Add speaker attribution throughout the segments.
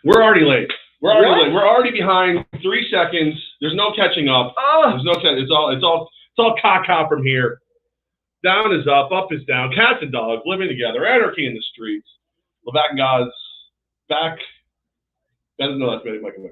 Speaker 1: We're already late. We're already late. We're already behind 3 seconds. There's no catching up. There's no it's all caca from here. Down is up is down. Cats and dogs living together. Anarchy in the streets. Levack and Goz back. No, that's very fucking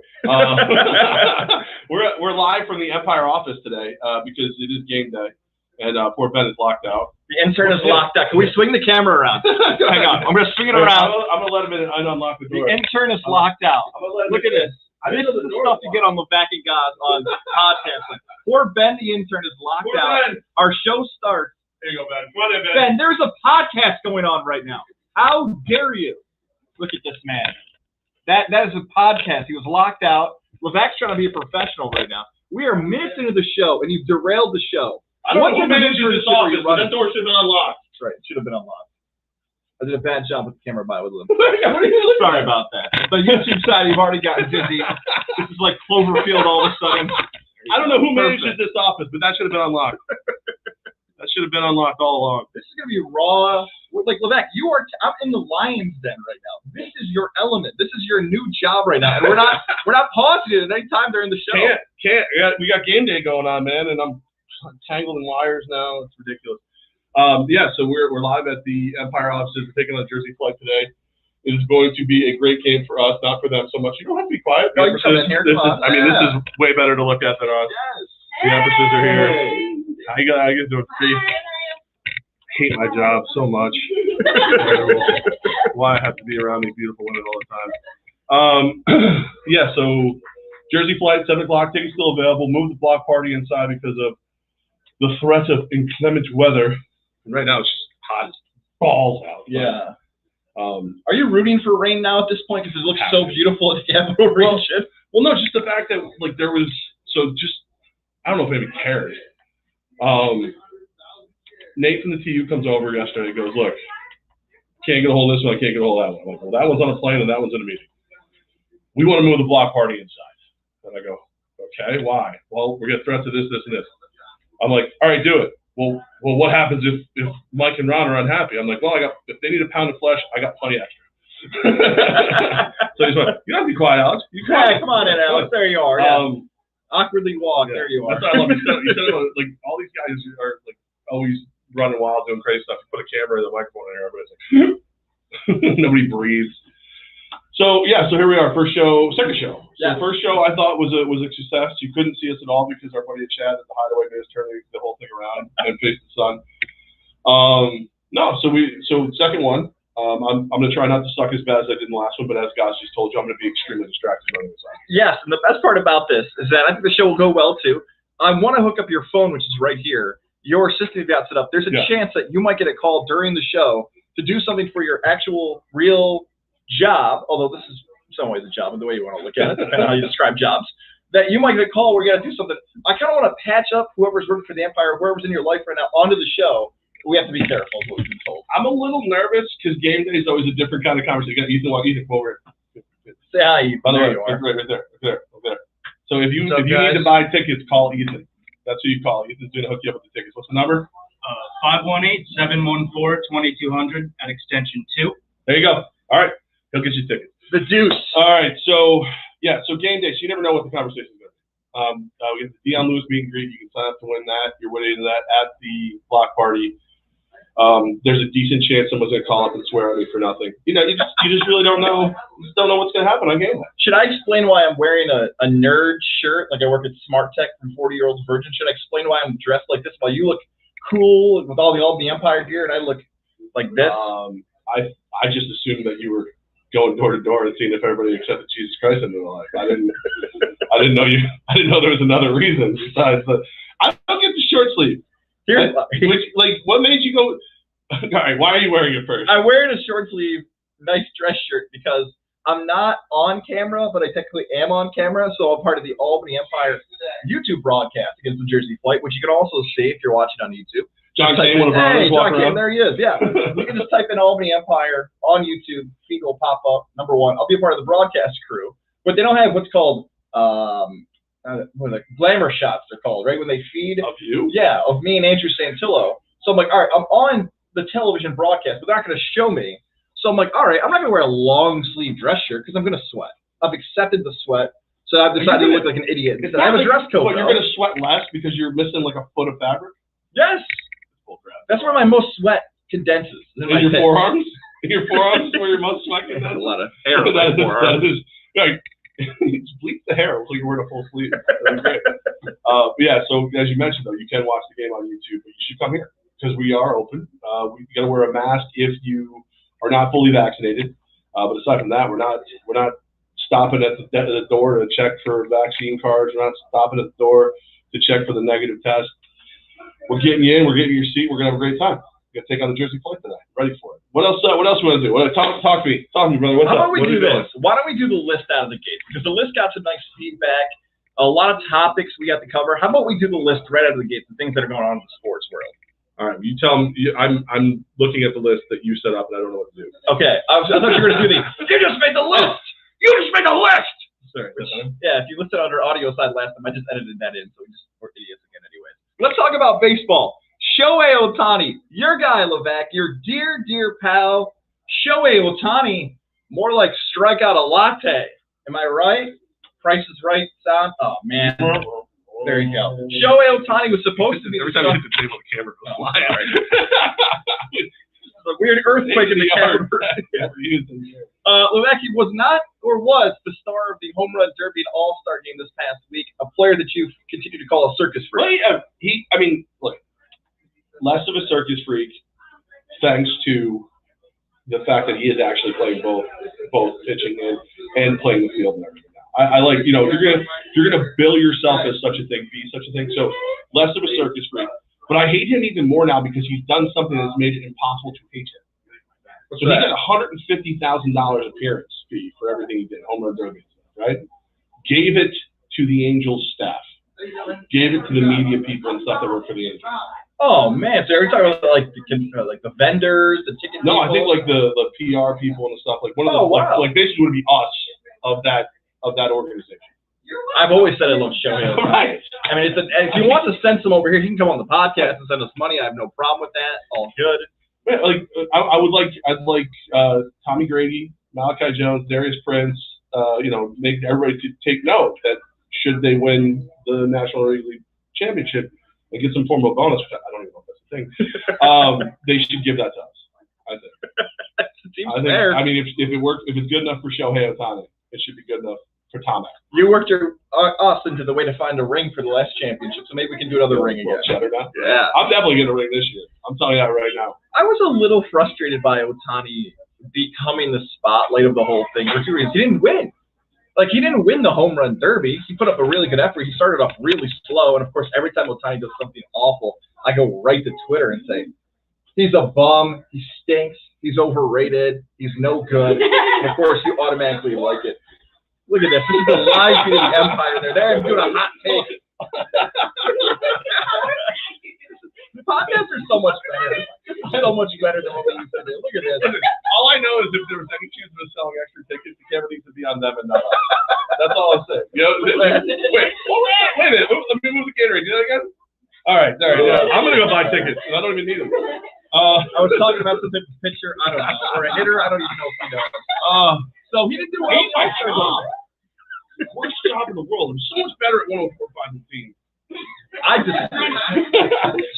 Speaker 1: we're live from the Empire office today because it is game day, and poor Ben is locked out.
Speaker 2: The intern is locked out. Can we swing the camera around? Hang on, I'm gonna swing it around.
Speaker 1: I'm gonna let him in and unlock the door.
Speaker 2: The intern is locked out. Look at this. This is the stuff you get on Levack and Goz on podcasting. Poor Ben, the intern, is locked out. Ben. Our show starts.
Speaker 1: There you go, Ben. Come on in, Ben.
Speaker 2: Ben, there's a podcast going on right now. How dare you? Look at this man. That is a podcast. He was locked out. Levack's trying to be a professional right now. We are minutes into the show, and you've derailed the show.
Speaker 1: I don't know who managed this office, but that door should have been unlocked.
Speaker 2: That's right. It should have been unlocked. I did a bad job with the camera by with Lou. Sorry about that. The YouTube side, you've already gotten busy. This is like Cloverfield all of a sudden.
Speaker 1: I don't know who manages this office, but that should have been unlocked. That should have been unlocked all along.
Speaker 2: This is going to be raw. Like, Levack, I'm in the lion's den right now. This is your element. This is your new job right now. And we're not pausing it at any time during the show.
Speaker 1: Can't. We got game day going on, man, and I'm tangled in wires now. It's ridiculous. Yeah, so we're live at the Empire offices. We're taking on a Jersey flight today. It is going to be a great game for us, not for them so much. You don't have to be quiet.
Speaker 2: No, you come in here.
Speaker 1: This is way better to look at than us.
Speaker 2: Yes.
Speaker 1: The emphasis are here. I get to hate my job so much. Why I have to be around these beautiful women all the time. Yeah, so Jersey flight, 7 o'clock, tickets still available. Move the block party inside because of the threat of inclement weather. And right now it's just hot as balls out.
Speaker 2: Yeah. Are you rooting for rain now at this point because it looks so beautiful at the Capital Region?
Speaker 1: Well, no, just the fact that like there was I don't know if anybody cares. Nate from the TU comes over yesterday and goes, look, can't get a hold of this one, I can't get a hold of that one. I'm like, well, that one's on a plane and that one's in a meeting. We want to move the block party inside. And I go, okay, why? Well, we're getting threats of this, this, and this. I'm like, all right, do it. Well, what happens if Mike and Ron are unhappy? I'm like, well, if they need a pound of flesh, I got plenty extra. So he's like, you don't have to be quiet, Alex.
Speaker 2: Hey, come on in, Alex. There you are. Yeah. Awkwardly walk. Yeah. There you are.
Speaker 1: That's what I love. You said, like, all these guys are like always running wild, doing crazy stuff. You put a camera and the microphone in there, everybody's like, nobody breathes. So yeah, so here we are, second show. So the first show I thought was a success. You couldn't see us at all because our buddy Chad at the Hideaway made us turn the whole thing around and face the sun. So second one, I'm gonna try not to suck as bad as I did in the last one, but as Goz just told you, I'm gonna be extremely distracted running this on.
Speaker 2: Yes, and the best part about this is that I think the show will go well too. I want to hook up your phone, which is right here. Your system you've got set up. There's a chance that you might get a call during the show to do something for your actual real job, although this is in some ways a job in the way you want to look at it, depending on how you describe jobs, that you might get a call where you got to do something. I kind of want to patch up whoever's working for the Empire, whoever's in your life right now, onto the show. We have to be careful, is what we've been told.
Speaker 1: I'm a little nervous because game day is always a different kind of conversation. Ethan, come over here.
Speaker 2: Say hi, Ethan.
Speaker 1: By the way, right there. So if you need to buy tickets, call Ethan. That's who you call. Ethan's going to hook you up with the tickets. What's the number?
Speaker 3: 518-714-2200 at extension 2.
Speaker 1: There you go. All right. He'll get you tickets.
Speaker 2: The deuce.
Speaker 1: All right. So game day. So you never know what the conversation is going to be. We get the Dion Lewis meet and greet. You can sign up to win that. You're winning that at the block party. There's a decent chance someone's going to call up and swear at me for nothing. You just really don't know. You just don't know what's going to happen on game day.
Speaker 2: Should I explain why I'm wearing a nerd shirt? Like I work at Smart Tech from 40-Year-Olds Virgin. Should I explain why I'm dressed like this while you look cool with all the Albany Empire gear and I look like this?
Speaker 1: I just assumed that you were going door to door and seeing if everybody accepted Jesus Christ into their life. I didn't know there was another reason besides the. I don't get the short sleeve. What made you go? All right, why are you wearing it first?
Speaker 2: I'm wearing a short sleeve, nice dress shirt because I'm not on camera, but I technically am on camera, so I'm part of the Albany Empire YouTube broadcast against the Jersey flight, which you can also see if you're watching on YouTube.
Speaker 1: John Kane, one of our owners, walking around.
Speaker 2: There he is, yeah. You can just type in Albany Empire on YouTube, feed will pop up, number 1. I'll be a part of the broadcast crew, but they don't have what's called glamour shots, they're called, right? When they feed.
Speaker 1: Of you?
Speaker 2: Yeah, of me and Andrew Santillo. So I'm like, all right, I'm on the television broadcast, but they're not going to show me. So I'm like, all right, I'm not going to wear a long sleeve dress shirt because I'm going to sweat. I've accepted the sweat. So I've decided to look like an idiot. I have a dress code.
Speaker 1: What, you're going to sweat less because you're missing like a foot of fabric?
Speaker 2: Yes. That's where my most sweat condenses.
Speaker 1: In your forearms? In your forearms is where your most sweat condenses?
Speaker 2: That's a lot of hair in my forearms.
Speaker 1: That is, like, just bleach the hair so you're wearing a full sleeve. That'd be great. Yeah, so as you mentioned, though, you can watch the game on YouTube, but you should come here because we are open. You got to wear a mask if you are not fully vaccinated. But aside from that, we're not stopping at the door to check for vaccine cards. We're not stopping at the door to check for the negative test. We're getting you in. We're getting you your seat. We're gonna have a great time. We're gonna take on the Jersey Flight tonight. Ready for it. What else? What else we want to do? Talk to me. Talk to me, brother. What's
Speaker 2: up? How
Speaker 1: up?
Speaker 2: about we do this? Why don't we do the list out of the gate? Because the list got some nice feedback. A lot of topics we got to cover. How about we do the list right out of the gate? The things that are going on in the sports world.
Speaker 1: All right. You tell them. I'm looking at the list that you set up, and I don't know what to do.
Speaker 2: Okay. I thought you were gonna do the. You just made the list. You just made the list.
Speaker 1: Sorry.
Speaker 2: Yeah. If you listened on our audio side last time, I just edited that in, so we're idiots again, anyway. Let's talk about baseball. Shohei Ohtani, your guy, Levack, your dear, dear pal, Shohei Ohtani, more like strike out a latte. Am I right? Price is Right sound? Oh, man. There you go. Shohei Ohtani was supposed to be...
Speaker 1: Every time you hit the table, the camera goes flying.
Speaker 2: It's a weird earthquake in the camera. Levack was not, or was, the star of the Home Run Derby and All-Star game this past week, a player that you've continued to call a circus freak.
Speaker 1: Well, look, less of a circus freak, thanks to the fact that he is actually playing both pitching and playing the field and everything. I like, if you're gonna bill yourself as such a thing, be such a thing. So less of a circus freak. But I hate him even more now because he's done something that's made it impossible to hate him. So he got $150,000 appearance fee for everything he did, Home Run Derby, right? Gave it to the Angels staff. Gave it to the media people and stuff that work for the Angels.
Speaker 2: Oh man! So every time like the vendors, the ticket.
Speaker 1: No,
Speaker 2: people?
Speaker 1: I think like the PR people and stuff. Like one of the like basically would be us of that organization.
Speaker 2: I've always said I love Shohei.
Speaker 1: Right.
Speaker 2: I mean, if you want to send some over here, he can come on the podcast and send us money. I have no problem with that. All good.
Speaker 1: Yeah, like I'd like Tommy Grady, Malachi Jones, Darius Prince. Make everybody to take note that should they win the National League Championship and get some form of bonus, which I don't even know if that's a thing, they should give that to us. I think.
Speaker 2: Fair.
Speaker 1: I mean, if it works, if it's good enough for Shohei Ohtani, it should be good enough for Tom.
Speaker 2: You worked us into the way to find a ring for the last championship, so maybe we can do another ring again. Yeah.
Speaker 1: I'm definitely getting a ring this year. I'm telling you that right now.
Speaker 2: I was a little frustrated by Ohtani becoming the spotlight of the whole thing for two reasons. He didn't win. Like, he didn't win the Home Run Derby. He put up a really good effort. He started off really slow, and of course, every time Ohtani does something awful, I go right to Twitter and say, he's a bum, he stinks, he's overrated, he's no good. And of course, you automatically like it. Look at this. This is the live feed of the Empire. They're there doing a hot take. The podcasts are so much better. So much better than what we used to do. Look at this.
Speaker 1: All I know is if there was any chance of us selling extra tickets, the camera needs to be on them and not us. That's all I'll say. Wait a minute. Let me move the Gatorade. Do that again? All right. Yeah. I'm going to go buy tickets. I don't even need them.
Speaker 2: I was talking about the pitcher. I don't know. Or a hitter. I don't even know if he knows. So he didn't do well.
Speaker 1: My job. Worst job in the world. I'm so much better at 104.5 team.
Speaker 2: I disagree.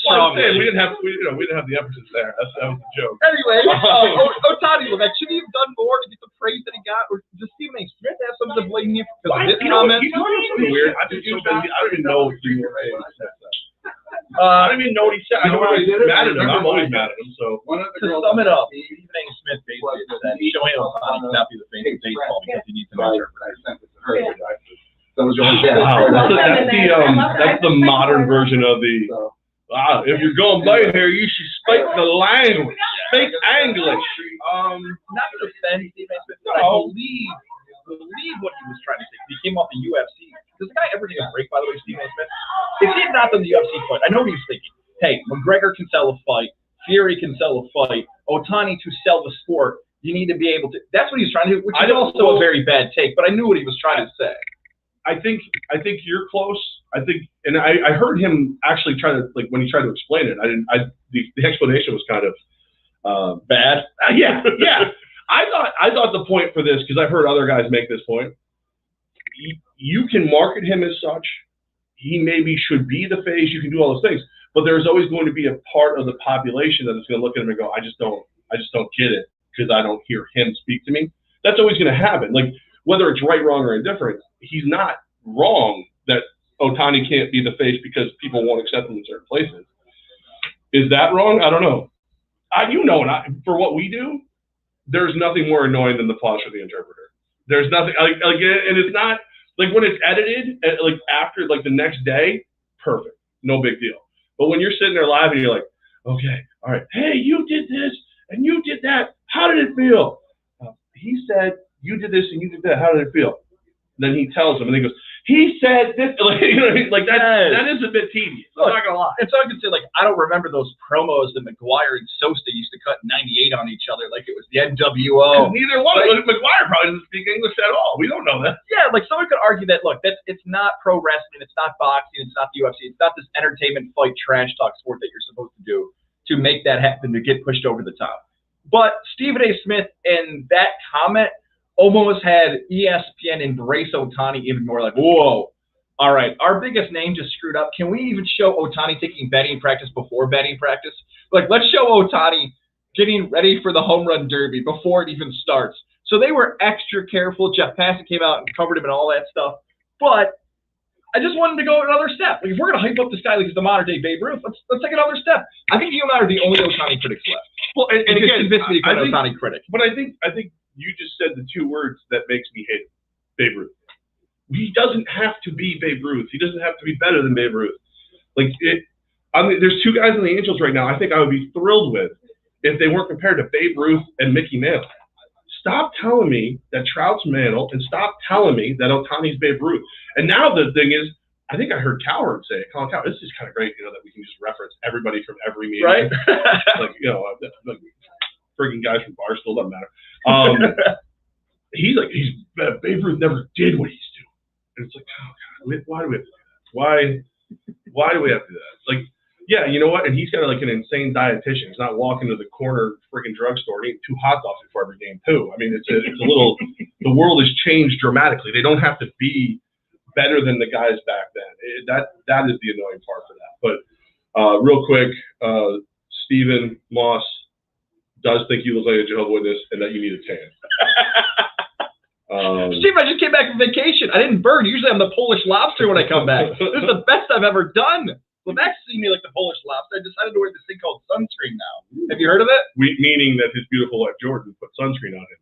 Speaker 1: Well, I'm saying we didn't have the emphasis there. That was a joke.
Speaker 2: Anyway, Ohtani, should he have done more to get the praise that he got, or does Stephen A. Smith have something to blame here because of his comments?
Speaker 1: He's doing something weird. I don't even know if he said that. I don't even know what he said. I know he's mad at him. I'm always mad at him. So
Speaker 2: to sum it up, Stephen A. Smith basically said Shohei Ohtani cannot be the face of baseball because he needs to interpret.
Speaker 1: Wow, that's the modern version of the. If you're going by here, you should speak the language. Speak English.
Speaker 2: Not to offend Stephen A. Smith, but I believe what he was trying to say. He came off the UFC. Does the guy ever take a break, by the way, Stephen A. Smith? If he had not done the UFC fight, I know what he was thinking. Hey, McGregor can sell a fight. Fury can sell a fight. Ohtani to sell the sport. You need to be able to. That's what he was trying to do, which is also a very bad take. But I knew what he was trying to say.
Speaker 1: I think you're close. I think, and I heard him actually try to, like, when he tried to explain it. The explanation was kind of
Speaker 2: bad.
Speaker 1: Yeah. I thought the point for this, because I've heard other guys make this point, you can market him as such. He maybe should be the face. You can do all those things, but there's always going to be a part of the population that is going to look at him and go, I just don't get it because I don't hear him speak to me. That's always going to happen. Like whether it's right, wrong, or indifferent, he's not wrong that Ohtani can't be the face because people won't accept him in certain places. Is that wrong? I don't know. For what we do, there's nothing more annoying than the pause for the interpreter. There's nothing and it's not like when it's edited, like after like the next day, perfect, no big deal. But when you're sitting there live and you're like, okay, all right, hey, you did this and you did that. How did it feel? He said you did this and you did that. How did it feel? Then he tells him and he goes, he said this, like that is a bit tedious. I'm not gonna lie.
Speaker 2: And so I could say, like, I don't remember those promos that McGuire and Sosta used to cut 98 on each other, like it was the NWO.
Speaker 1: Neither one. Like, McGuire probably doesn't speak English at all. We don't know that.
Speaker 2: Yeah, like someone could argue that. Look, it's not pro wrestling, it's not boxing, it's not the UFC, it's not this entertainment fight trash talk sport that you're supposed to do to make that happen to get pushed over the top. But Stephen A. Smith and that comment almost had ESPN embrace Ohtani even more, like, whoa, all right, our biggest name just screwed up. Can we even show Ohtani taking batting practice before batting practice? Like, let's show Ohtani getting ready for the home run derby before it even starts. So they were extra careful. Jeff Passan came out and covered him and all that stuff. But I just wanted to go another step. Like, if we're going to hype up this guy like he's the modern-day Babe Ruth, let's take another step. I think you and I are the only Ohtani critics left.
Speaker 1: Well, and again,
Speaker 2: convince me to become an Ohtani critic.
Speaker 1: But I think you just said the two words that makes me hate him, Babe Ruth. He doesn't have to be Babe Ruth. He doesn't have to be better than Babe Ruth. Like there's two guys in the Angels right now I think I would be thrilled with if they weren't compared to Babe Ruth and Mickey Mantle. Stop telling me that Trout's Mantle and stop telling me that Ohtani's Babe Ruth. And now the thing is, I think I heard Cowherd say it. Colin Cowherd, this is kind of great, that we can just reference everybody from every meeting.
Speaker 2: Right.
Speaker 1: Like, frigging guys from Barstool, doesn't matter. Babe Ruth never did what he's doing. And it's like, oh God, why do we have to do that? Why do we have to do that? Like, yeah, you know what? And he's got like an insane dietitian. He's not walking to the corner frigging drugstore and eating 2 hot dogs before every game too. I mean, it's a little. The world has changed dramatically. They don't have to be better than the guys back then. That is the annoying part for that. But real quick, Stephen Moss does think you look like a Jehovah's Witness and that you need a tan.
Speaker 2: Steve, I just came back from vacation. I didn't burn. Usually I'm the Polish lobster when I come back. This is the best I've ever done. Levack see me like the Polish lobster. I decided to wear this thing called sunscreen now. Have you heard of it?
Speaker 1: Meaning that his beautiful wife Jordan put sunscreen on him.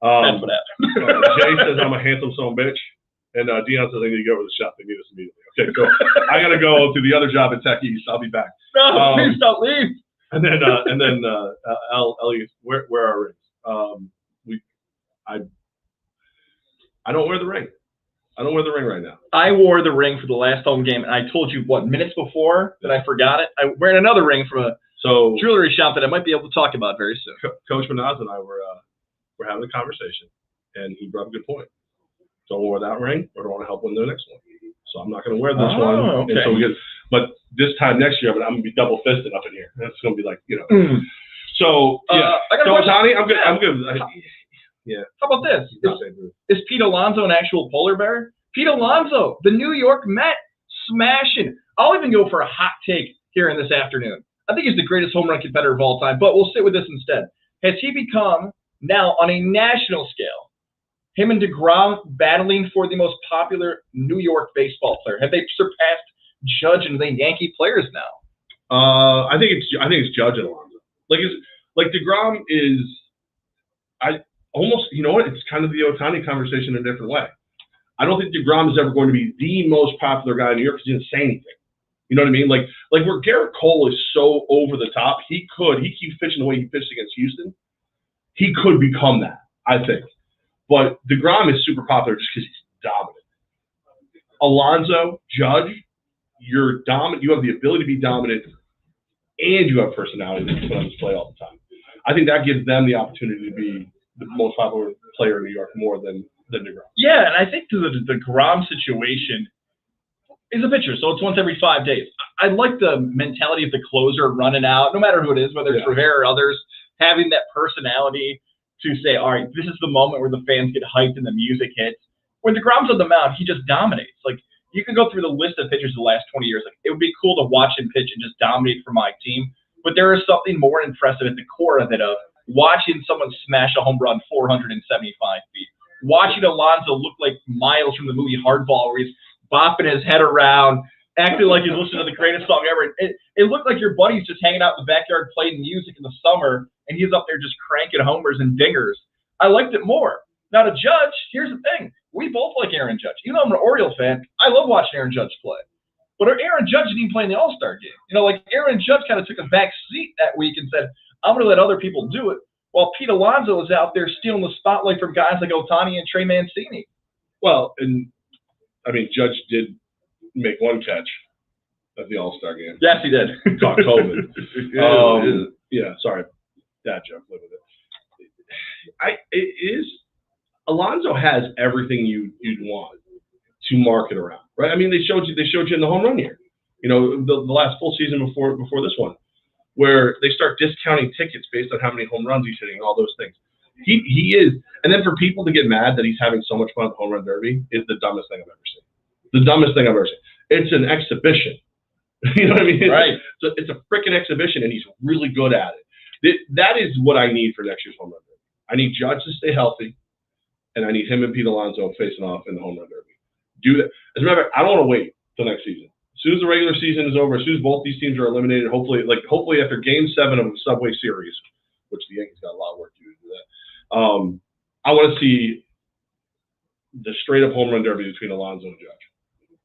Speaker 2: That's what happened.
Speaker 1: Jay says I'm a handsome son of a bitch. And Dion says I need to go over the shop. They need us immediately. Okay, so I got to go to the other job at Tech East. I'll be back.
Speaker 2: No, please don't leave.
Speaker 1: And then Elliot, where are our rings? I don't wear the ring. I don't wear the ring right now.
Speaker 2: I wore the ring for the last home game, and I told you, minutes before that I forgot it? I'm wearing another ring from a jewelry shop that I might be able to talk about very soon.
Speaker 1: Coach Manaz and I were having a conversation, and he brought up a good point. Don't wear that ring, or don't want to help win the next one. So I'm not going to wear this one.
Speaker 2: Okay.
Speaker 1: But this time next year, I'm going to be double fisted up in here. It's going to be like, So yeah. Ohtani, I'm good.
Speaker 2: Yeah.
Speaker 1: I'm good. Yeah.
Speaker 2: How about this? Is Pete Alonso an actual polar bear? Pete Alonso, the New York Met, smashing. I'll even go for a hot take here in this afternoon. I think he's the greatest home run competitor of all time, but we'll sit with this instead. Has he become, now on a national scale, him and DeGrom battling for the most popular New York baseball player? Have they surpassed Judge and the Yankee players now?
Speaker 1: I think it's Judge and Alonso. Like DeGrom is, almost, you know what? It's kind of the Ohtani conversation in a different way. I don't think DeGrom is ever going to be the most popular guy in New York because he didn't say anything. You know what I mean? Like where Garrett Cole is so over the top, he keeps pitching the way he pitched against Houston. He could become that, I think. But DeGrom is super popular just because he's dominant. Alonso, Judge, you're dominant. You have the ability to be dominant, and you have personality that you put on display all the time. I think that gives them the opportunity to be the most popular player in New York more than DeGrom.
Speaker 2: Yeah, and I think the DeGrom situation is a pitcher, so it's once every 5 days. I like the mentality of the closer running out, no matter who it is, whether it's Rivera or others, having that personality to say, all right, this is the moment where the fans get hyped and the music hits. When DeGrom's on the mound, he just dominates. Like, you can go through the list of pitchers the last 20 years. Like, it would be cool to watch him pitch and just dominate for my team. But there is something more impressive at the core of it, of watching someone smash a home run 475 feet. Watching Alonso look like Miles from the movie Hardball, where he's bopping his head around, acting like he's listening to the greatest song ever. It looked like your buddy's just hanging out in the backyard playing music in the summer, and he's up there just cranking homers and dingers. I liked it more. Now, to Judge, here's the thing. We both like Aaron Judge. Even though I'm an Orioles fan, I love watching Aaron Judge play. But Aaron Judge didn't even play in the All-Star game. You know, like, Aaron Judge kind of took a back seat that week and said, I'm going to let other people do it, while Pete Alonso was out there stealing the spotlight from guys like Ohtani and Trey Mancini.
Speaker 1: Well, and, I mean, Judge did make one catch at the All-Star game.
Speaker 2: Yes, he did.
Speaker 1: Caught COVID. Yeah, sorry. Dad joke. Live with it. It is. Alonso has everything you'd want to market around, right? I mean, they showed you in the home run year. You know, the last full season before this one, where they start discounting tickets based on how many home runs he's hitting and all those things. He is. And then for people to get mad that he's having so much fun at the home run derby is the dumbest thing I've ever seen. The dumbest thing I've ever seen. It's an exhibition. You know what I mean?
Speaker 2: Right.
Speaker 1: It's a freaking exhibition, and he's really good at it. That is what I need for next year's home run derby. I need Judge to stay healthy, and I need him and Pete Alonso facing off in the home run derby. Do that. As a matter of fact, I don't want to wait till next season. As soon as the regular season is over, as soon as both these teams are eliminated, hopefully after Game 7 of the Subway Series, which the Yankees got a lot of work to do that. I want to see the straight-up home run derby between Alonso and Judge.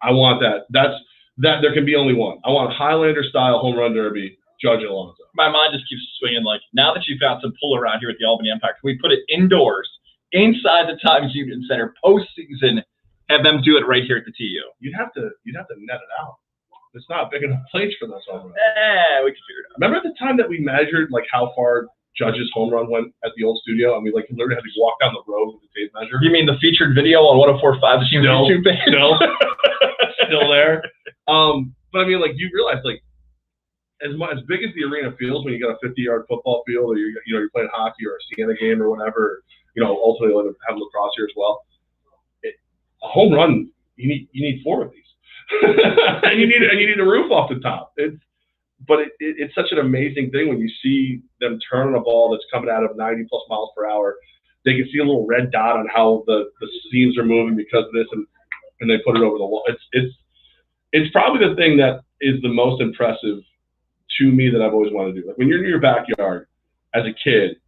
Speaker 1: I want that. That there can be only one. I want Highlander-style home run derby, Judge and Alonso.
Speaker 2: My mind just keeps swinging. Like, now that you've got some pull around here at the Albany Empire, can we put it indoors, inside the Times Union Center, postseason? Have them do it right here at the TU.
Speaker 1: You'd have to net it out. It's not a big enough place for those home runs.
Speaker 2: We can figure it out.
Speaker 1: Remember the time that we measured like how far Judge's home run went at the old studio? I mean, like, you literally had to walk down the road with the tape measure.
Speaker 2: You mean the featured video on 104.5, the team's YouTube page?
Speaker 1: Still there. But I mean, like, you realize, like, as big as the arena feels when you got a 50-yard football field, or you're playing hockey or a Sienna game or whatever. Ultimately we'll have lacrosse here as well. A home run, you need 4 of these, and you need a roof off the top. It's such an amazing thing when you see them turn on a ball that's coming out of 90+ miles per hour. They can see a little red dot on how the seams are moving because of this, and they put it over the wall. It's probably the thing that is the most impressive to me that I've always wanted to do. Like, when you're in your backyard as a kid,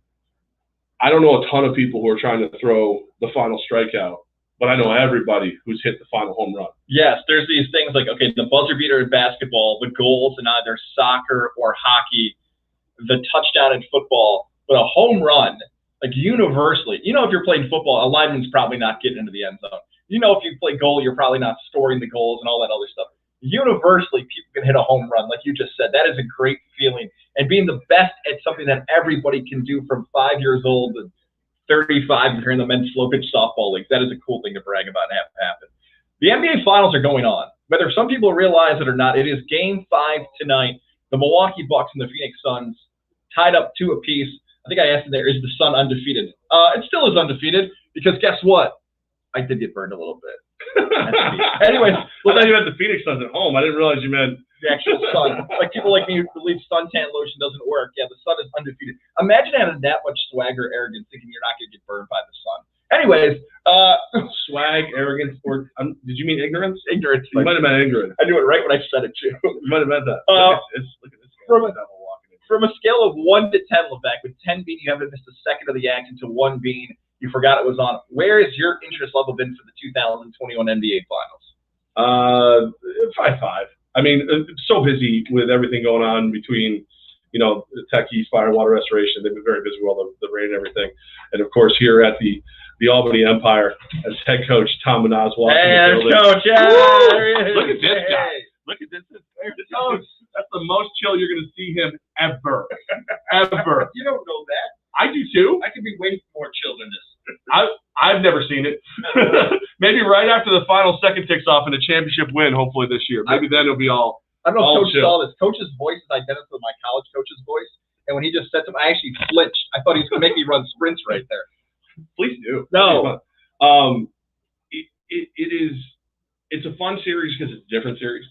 Speaker 1: I don't know a ton of people who are trying to throw the final strikeout, but I know everybody who's hit the final home run.
Speaker 2: Yes, there's these things like, okay, the buzzer beater in basketball, the goals in either soccer or hockey, the touchdown in football, but a home run, like, universally. If you're playing football, a lineman's probably not getting into the end zone. If you play goal, you're probably not scoring the goals and all that other stuff. Universally, people can hit a home run, like you just said. That is a great feeling. And being the best at something that everybody can do from 5 years old to 35 if you're in the men's slow pitch softball league, that is a cool thing to brag about and have happen. The NBA Finals are going on. Whether some people realize it or not, it is Game 5 tonight. The Milwaukee Bucks and the Phoenix Suns tied up 2 apiece. I think I asked them there, is the Sun undefeated? It still is undefeated, because guess what? I did get burned a little bit. Anyways,
Speaker 1: I thought you meant the Phoenix Suns at home. I didn't realize you meant
Speaker 2: the actual Sun. Like, people like me who believe suntan lotion doesn't work. Yeah, the Sun is undefeated. Imagine having that much swag or arrogance, thinking you're not going to get burned by the Sun. Anyways,
Speaker 1: swag, arrogance, or did you mean ignorance?
Speaker 2: Ignorance.
Speaker 1: You might have meant ignorance.
Speaker 2: I knew it right when I said it too.
Speaker 1: You might have meant that. Look at this.
Speaker 2: From a scale of 1 to 10, Levack, with 10 being you haven't missed a second of the action to 1 being you forgot it was on, where is your interest level been for the 2021 NBA Finals?
Speaker 1: 5-5. I mean, it's so busy with everything going on between, Techies, fire and water restoration. They've been very busy with all the rain and everything. And, of course, here at the Albany Empire, as head coach Tom Manaz walking in the building.
Speaker 2: Coach,
Speaker 1: Look at this guy. Look at this. That's the most chill you're going to see him ever. Ever.
Speaker 2: You don't know that.
Speaker 1: I do too.
Speaker 2: I could be way more chill than this.
Speaker 1: I've never seen it. Maybe right after the final second ticks off in a championship win, hopefully this year. Maybe then it'll be all.
Speaker 2: I don't know if Coach
Speaker 1: chill.
Speaker 2: saw this. Coach's voice is identical to my college coach's voice, and when he just said something, I actually flinched. I thought he was going to make me run sprints right there.
Speaker 1: Please do.
Speaker 2: No.
Speaker 1: It's a fun series because it's a different series.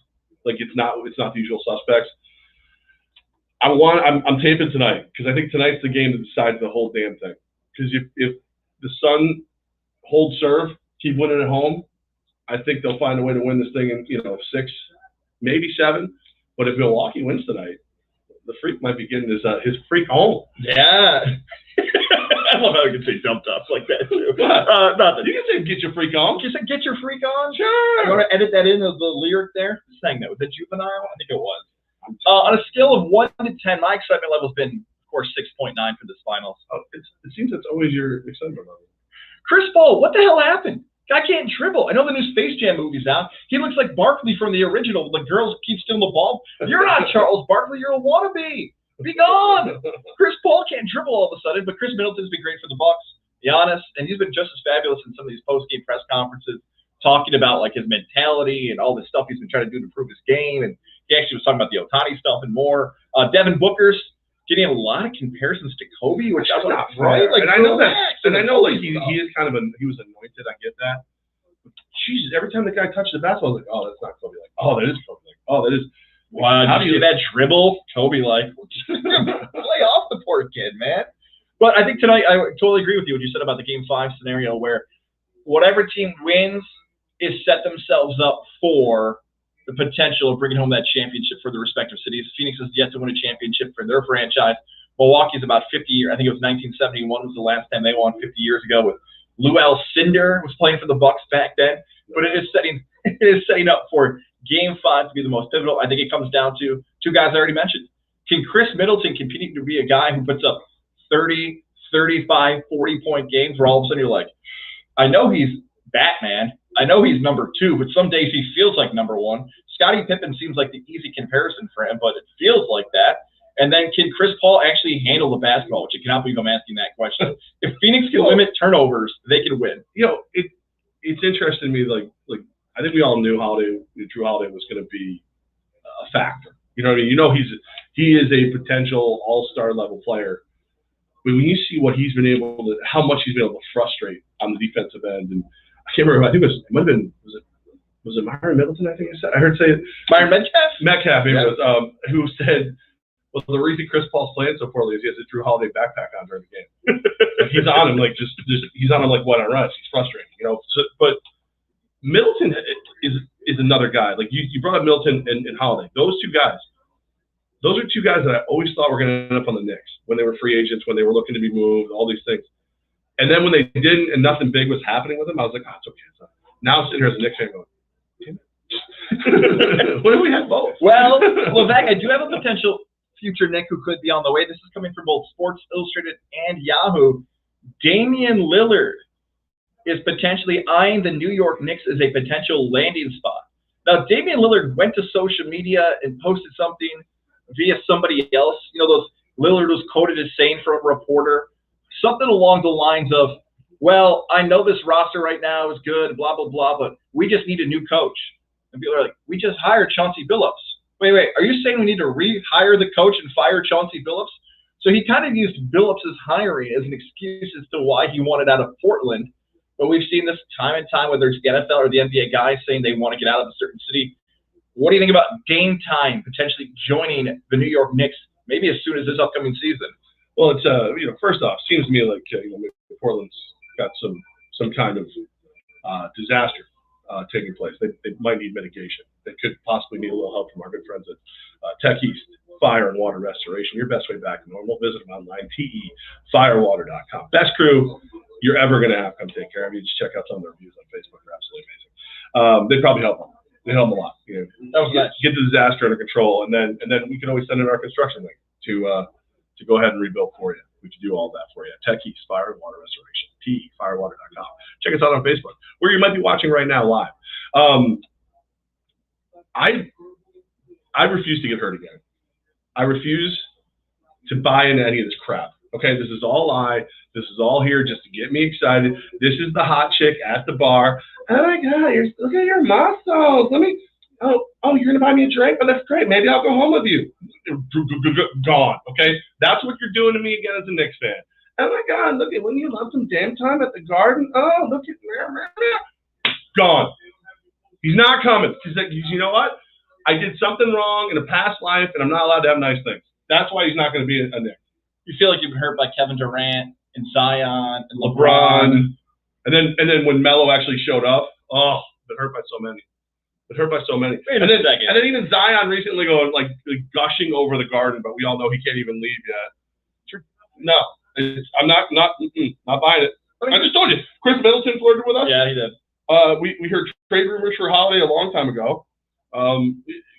Speaker 1: Like it's not the usual suspects. I'm taping tonight because I think tonight's the game that decides the whole damn thing. Because if the Sun hold serve, keep winning at home, I think they'll find a way to win this thing in 6, maybe 7. But if Milwaukee wins tonight, the freak might be getting his freak home.
Speaker 2: Yeah. I love how you can say dumped up like that too. Nothing.
Speaker 1: You can say get your freak on.
Speaker 2: You said get your freak on?
Speaker 1: Sure.
Speaker 2: You want to edit that in as the lyric there? Sang that. Was it juvenile? I think it was. On a scale of 1 to 10, my excitement level's been, of course, 6.9 for this finals.
Speaker 1: It seems that's always your excitement level.
Speaker 2: Chris Paul, what the hell happened? Guy can't dribble. I know the new Space Jam movie's out. He looks like Barkley from the original. The girls keep stealing the ball. You're not Charles Barkley. You're a wannabe. Be gone. Chris Paul can't dribble all of a sudden, but Chris Middleton's been great for the Bucks. Giannis, and he's been just as fabulous in some of these post-game press conferences, talking about like his mentality and all this stuff he's been trying to do to improve his game. And he actually was talking about the Ohtani stuff and more. Devin Booker's getting a lot of comparisons to Kobe, which I was not right. Like,
Speaker 1: and I know that, and I know like he is kind of he was anointed. I get that. But Jesus, every time the guy touched the basketball, I was like, oh, that's not Kobe. Like, oh, that is Kobe. Like, oh, that is.
Speaker 2: Wow, how do you see that dribble? Kobe like play off the poor kid, man. But I think tonight I totally agree with you what you said about the Game 5 scenario where whatever team wins is set themselves up for the potential of bringing home that championship for the respective cities. Phoenix has yet to win a championship for their franchise. Milwaukee's about 50 years. I think it was 1971 was the last time they won 50 years ago with Lou Alcindor was playing for the Bucks back then. But it is setting up for Game 5 to be the most pivotal. I think it comes down to two guys I already mentioned. Can Chris Middleton continue to be a guy who puts up 30, 35, 40-point games where all of a sudden you're like, I know he's Batman. I know he's number 2, but some days he feels like number 1. Scottie Pippen seems like the easy comparison for him, but it feels like that. And then can Chris Paul actually handle the basketball, which I cannot believe I'm asking that question. If Phoenix can limit turnovers, they can win.
Speaker 1: It's interesting to me, like I think we all knew Drew Holiday was going to be a factor. You know what I mean? He is a potential all-star level player. But when you see what he's been able to, how much he's been able to frustrate on the defensive end, and I can't remember. I think it might have been was it Myron Middleton? I think I heard say it.
Speaker 2: Myron Metcalf.
Speaker 1: Maybe it was, who said, well, the reason Chris Paul's playing so poorly is he has a Drew Holiday backpack on during the game. He's on him just he's on him like what on runs. He's frustrating, but Middleton is another guy. Like you brought up Middleton and Holiday. Those two guys. Those are two guys that I always thought were going to end up on the Knicks when they were free agents, when they were looking to be moved, all these things. And then when they didn't and nothing big was happening with them, I was like, oh, it's okay. Now I'm sitting here as a Knicks fan going, what if we had both?
Speaker 2: Well, Levack, I do have a potential future Knick who could be on the way. This is coming from both Sports Illustrated and Yahoo. Damian Lillard is potentially eyeing the New York Knicks as a potential landing spot. Now, Damian Lillard went to social media and posted something via somebody else. Those Lillard was quoted as saying from a reporter, something along the lines of, well, I know this roster right now is good, blah, blah, blah, but we just need a new coach. And people are like, we just hired Chauncey Billups. Wait, are you saying we need to rehire the coach and fire Chauncey Billups? So he kind of used Billups' hiring as an excuse as to why he wanted out of Portland. But we've seen this time and time, whether it's the NFL or the NBA guys saying they want to get out of a certain city. What do you think about Dame Time potentially joining the New York Knicks maybe as soon as this upcoming season?
Speaker 1: Well, it's first off, seems to me like Portland's got some kind of disaster taking place. They might need mitigation. They could possibly need a little help from our good friends at Tech East Fire and Water Restoration. Your best way back to normal. Visit them online, tefirewater.com. Best crew you're ever going to have come take care of you. Just check out some of their reviews on Facebook. They're absolutely amazing. They probably help them. They help them a lot. Get the disaster under control, and then we can always send in our construction link to go ahead and rebuild for you. We can do all that for you. Tech East Fire and Water Restoration, tefirewater.com. Check us out on Facebook, where you might be watching right now live. I refuse to get hurt again. I refuse to buy into any of this crap. Okay, this is all lie. This is all here just to get me excited. This is the hot chick at the bar. Oh my God, look at your muscles. Oh, you're gonna buy me a drink? Oh, that's great. Maybe I'll go home with you. Gone. Okay, that's what you're doing to me again as a Knicks fan. Oh my God, look at, wouldn't you love some damn time at the Garden? Oh, look at, gone. He's not coming. He's like, you know what? I did something wrong in a past life, and I'm not allowed to have nice things. That's why he's not going to be a Knick.
Speaker 2: You feel like you've been hurt by Kevin Durant and Zion and
Speaker 1: LeBron. And then when Melo actually showed up, oh, been hurt by so many. Wait a second. And then even Zion recently going like gushing over the Garden, but we all know he can't even leave yet. No, I'm not buying it. I just told you, Chris Middleton flirted with us.
Speaker 2: Yeah, he did.
Speaker 1: We heard trade rumors for Holiday a long time ago.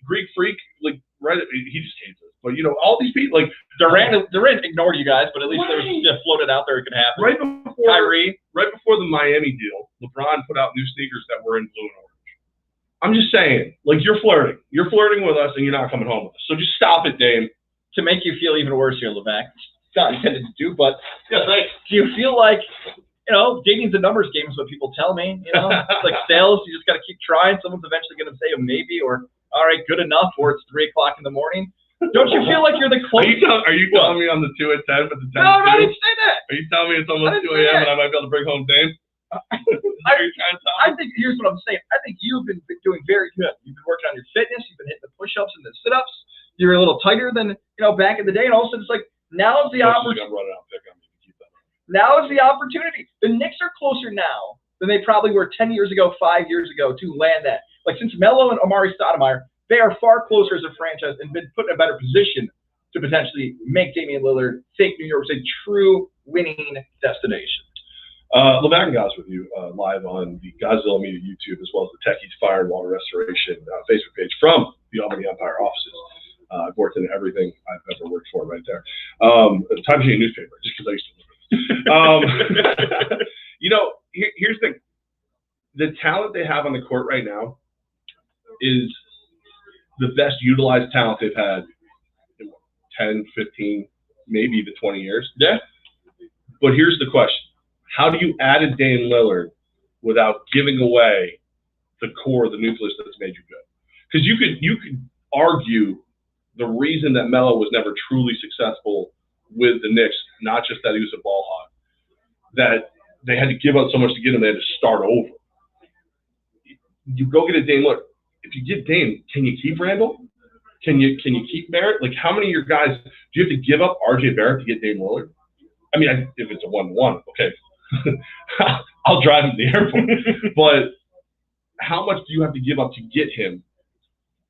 Speaker 1: Greek Freak, like, right? He just hates us. But all these people, like
Speaker 2: Durant ignored you guys, but at least there was floated out there it could happen.
Speaker 1: Right before the Miami deal, LeBron put out new sneakers that were in blue and orange. I'm just saying, like, you're flirting. You're flirting with us, and you're not coming home with us. So just stop it, Dame.
Speaker 2: To make you feel even worse here, Levack. It's not intended to do, but
Speaker 1: yeah, thanks.
Speaker 2: Do you feel like, dating's a numbers game is what people tell me. It's like sales. You just got to keep trying. Someone's eventually going to say a maybe or, all right, good enough, or it's 3 o'clock in the morning. Don't you feel like you're the closest?
Speaker 1: Are you telling me I'm the 2 at 10, but the 10
Speaker 2: No, I didn't say that.
Speaker 1: Are you telling me it's almost 2 a.m. and I might be able to bring home Dame?
Speaker 2: I think here's what I'm saying. I think you've been doing very good. You've been working on your fitness. You've been hitting the push-ups and the sit-ups. You're a little tighter than back in the day. And all of a sudden, it's like now is the opportunity. Now is the opportunity. The Knicks are closer now than they probably were 10 years ago, 5 years ago to land that. Like since Melo and Amari Stoudemire, they are far closer as a franchise and been put in a better position to potentially make Damian Lillard think New York is a true winning destination.
Speaker 1: Levack and Goz with you live on the Godzilla Media YouTube, as well as the Techies Fire and Water Restoration Facebook page from the Albany Empire offices. I've worked in everything I've ever worked for right there. Time Machine newspaper, just because I used to live it. Here's the thing. The talent they have on the court right now is the best utilized talent they've had in 10, 15, maybe even 20 years.
Speaker 2: Yeah.
Speaker 1: But here's the question. How do you add a Dame Lillard without giving away the core, the nucleus that's made you good? Because you could argue the reason that Melo was never truly successful with the Knicks, not just that he was a ball hog, that they had to give up so much to get him, they had to start over. You go get a Dame Lillard. If you get Dame, can you keep Randall? Can you keep Barrett? Like, how many of your guys do you have to give up RJ Barrett to get Dame Lillard? I mean, if it's a 1-1, okay. I'll drive him to the airport. But how much do you have to give up to get him?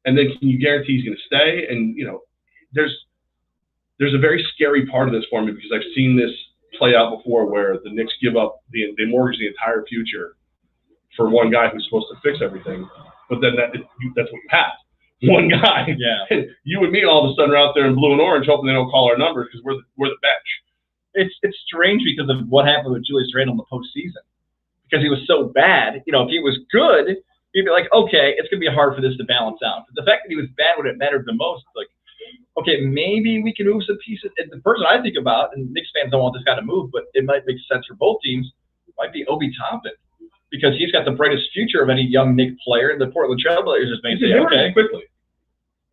Speaker 1: And then can you guarantee he's going to stay? And, there's a very scary part of this for me because I've seen this play out before where the Knicks give up, they mortgage the entire future for one guy who's supposed to fix everything. But then that's what you have. One guy.
Speaker 2: Yeah.
Speaker 1: You and me all of a sudden are out there in blue and orange hoping they don't call our numbers because we're the bench.
Speaker 2: It's strange because of what happened with Julius Randle in the postseason. Because he was so bad, if he was good, you'd be like, okay, it's going to be hard for this to balance out. But the fact that he was bad when it mattered the most, it's like, okay, maybe we can move some pieces. And the person I think about, and Knicks fans don't want this guy to move, but it might make sense for both teams, might be Obi Toppin. Because he's got the brightest future of any young Knicks player. The Portland Trailblazers may say, okay.
Speaker 1: Quickly.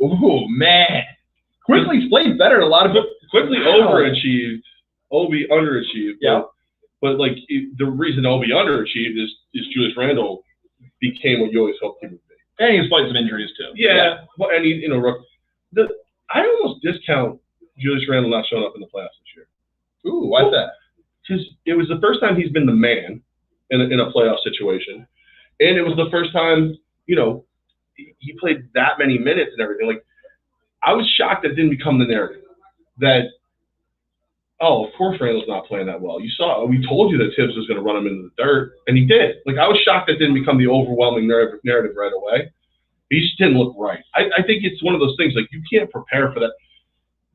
Speaker 2: Ooh, man. Quickly's played better than a lot of people.
Speaker 1: Quickly overachieved. Obi underachieved.
Speaker 2: Yeah.
Speaker 1: But the reason Obi underachieved is Julius Randle became what you always hoped he would be.
Speaker 2: And he's played some injuries too.
Speaker 1: Yeah. Well, and I almost discount Julius Randle not showing up in the playoffs this year.
Speaker 2: Ooh, why's that?
Speaker 1: Because it was the first time he's been the man in a playoff situation, and it was the first time he played that many minutes and everything. Like, I was shocked that didn't become the narrative that. Oh, of course Randall's not playing that well. We told you that Tibbs was going to run him into the dirt, and he did. Like, I was shocked that didn't become the overwhelming narrative right away. He just didn't look right. I think it's one of those things, like, you can't prepare for that.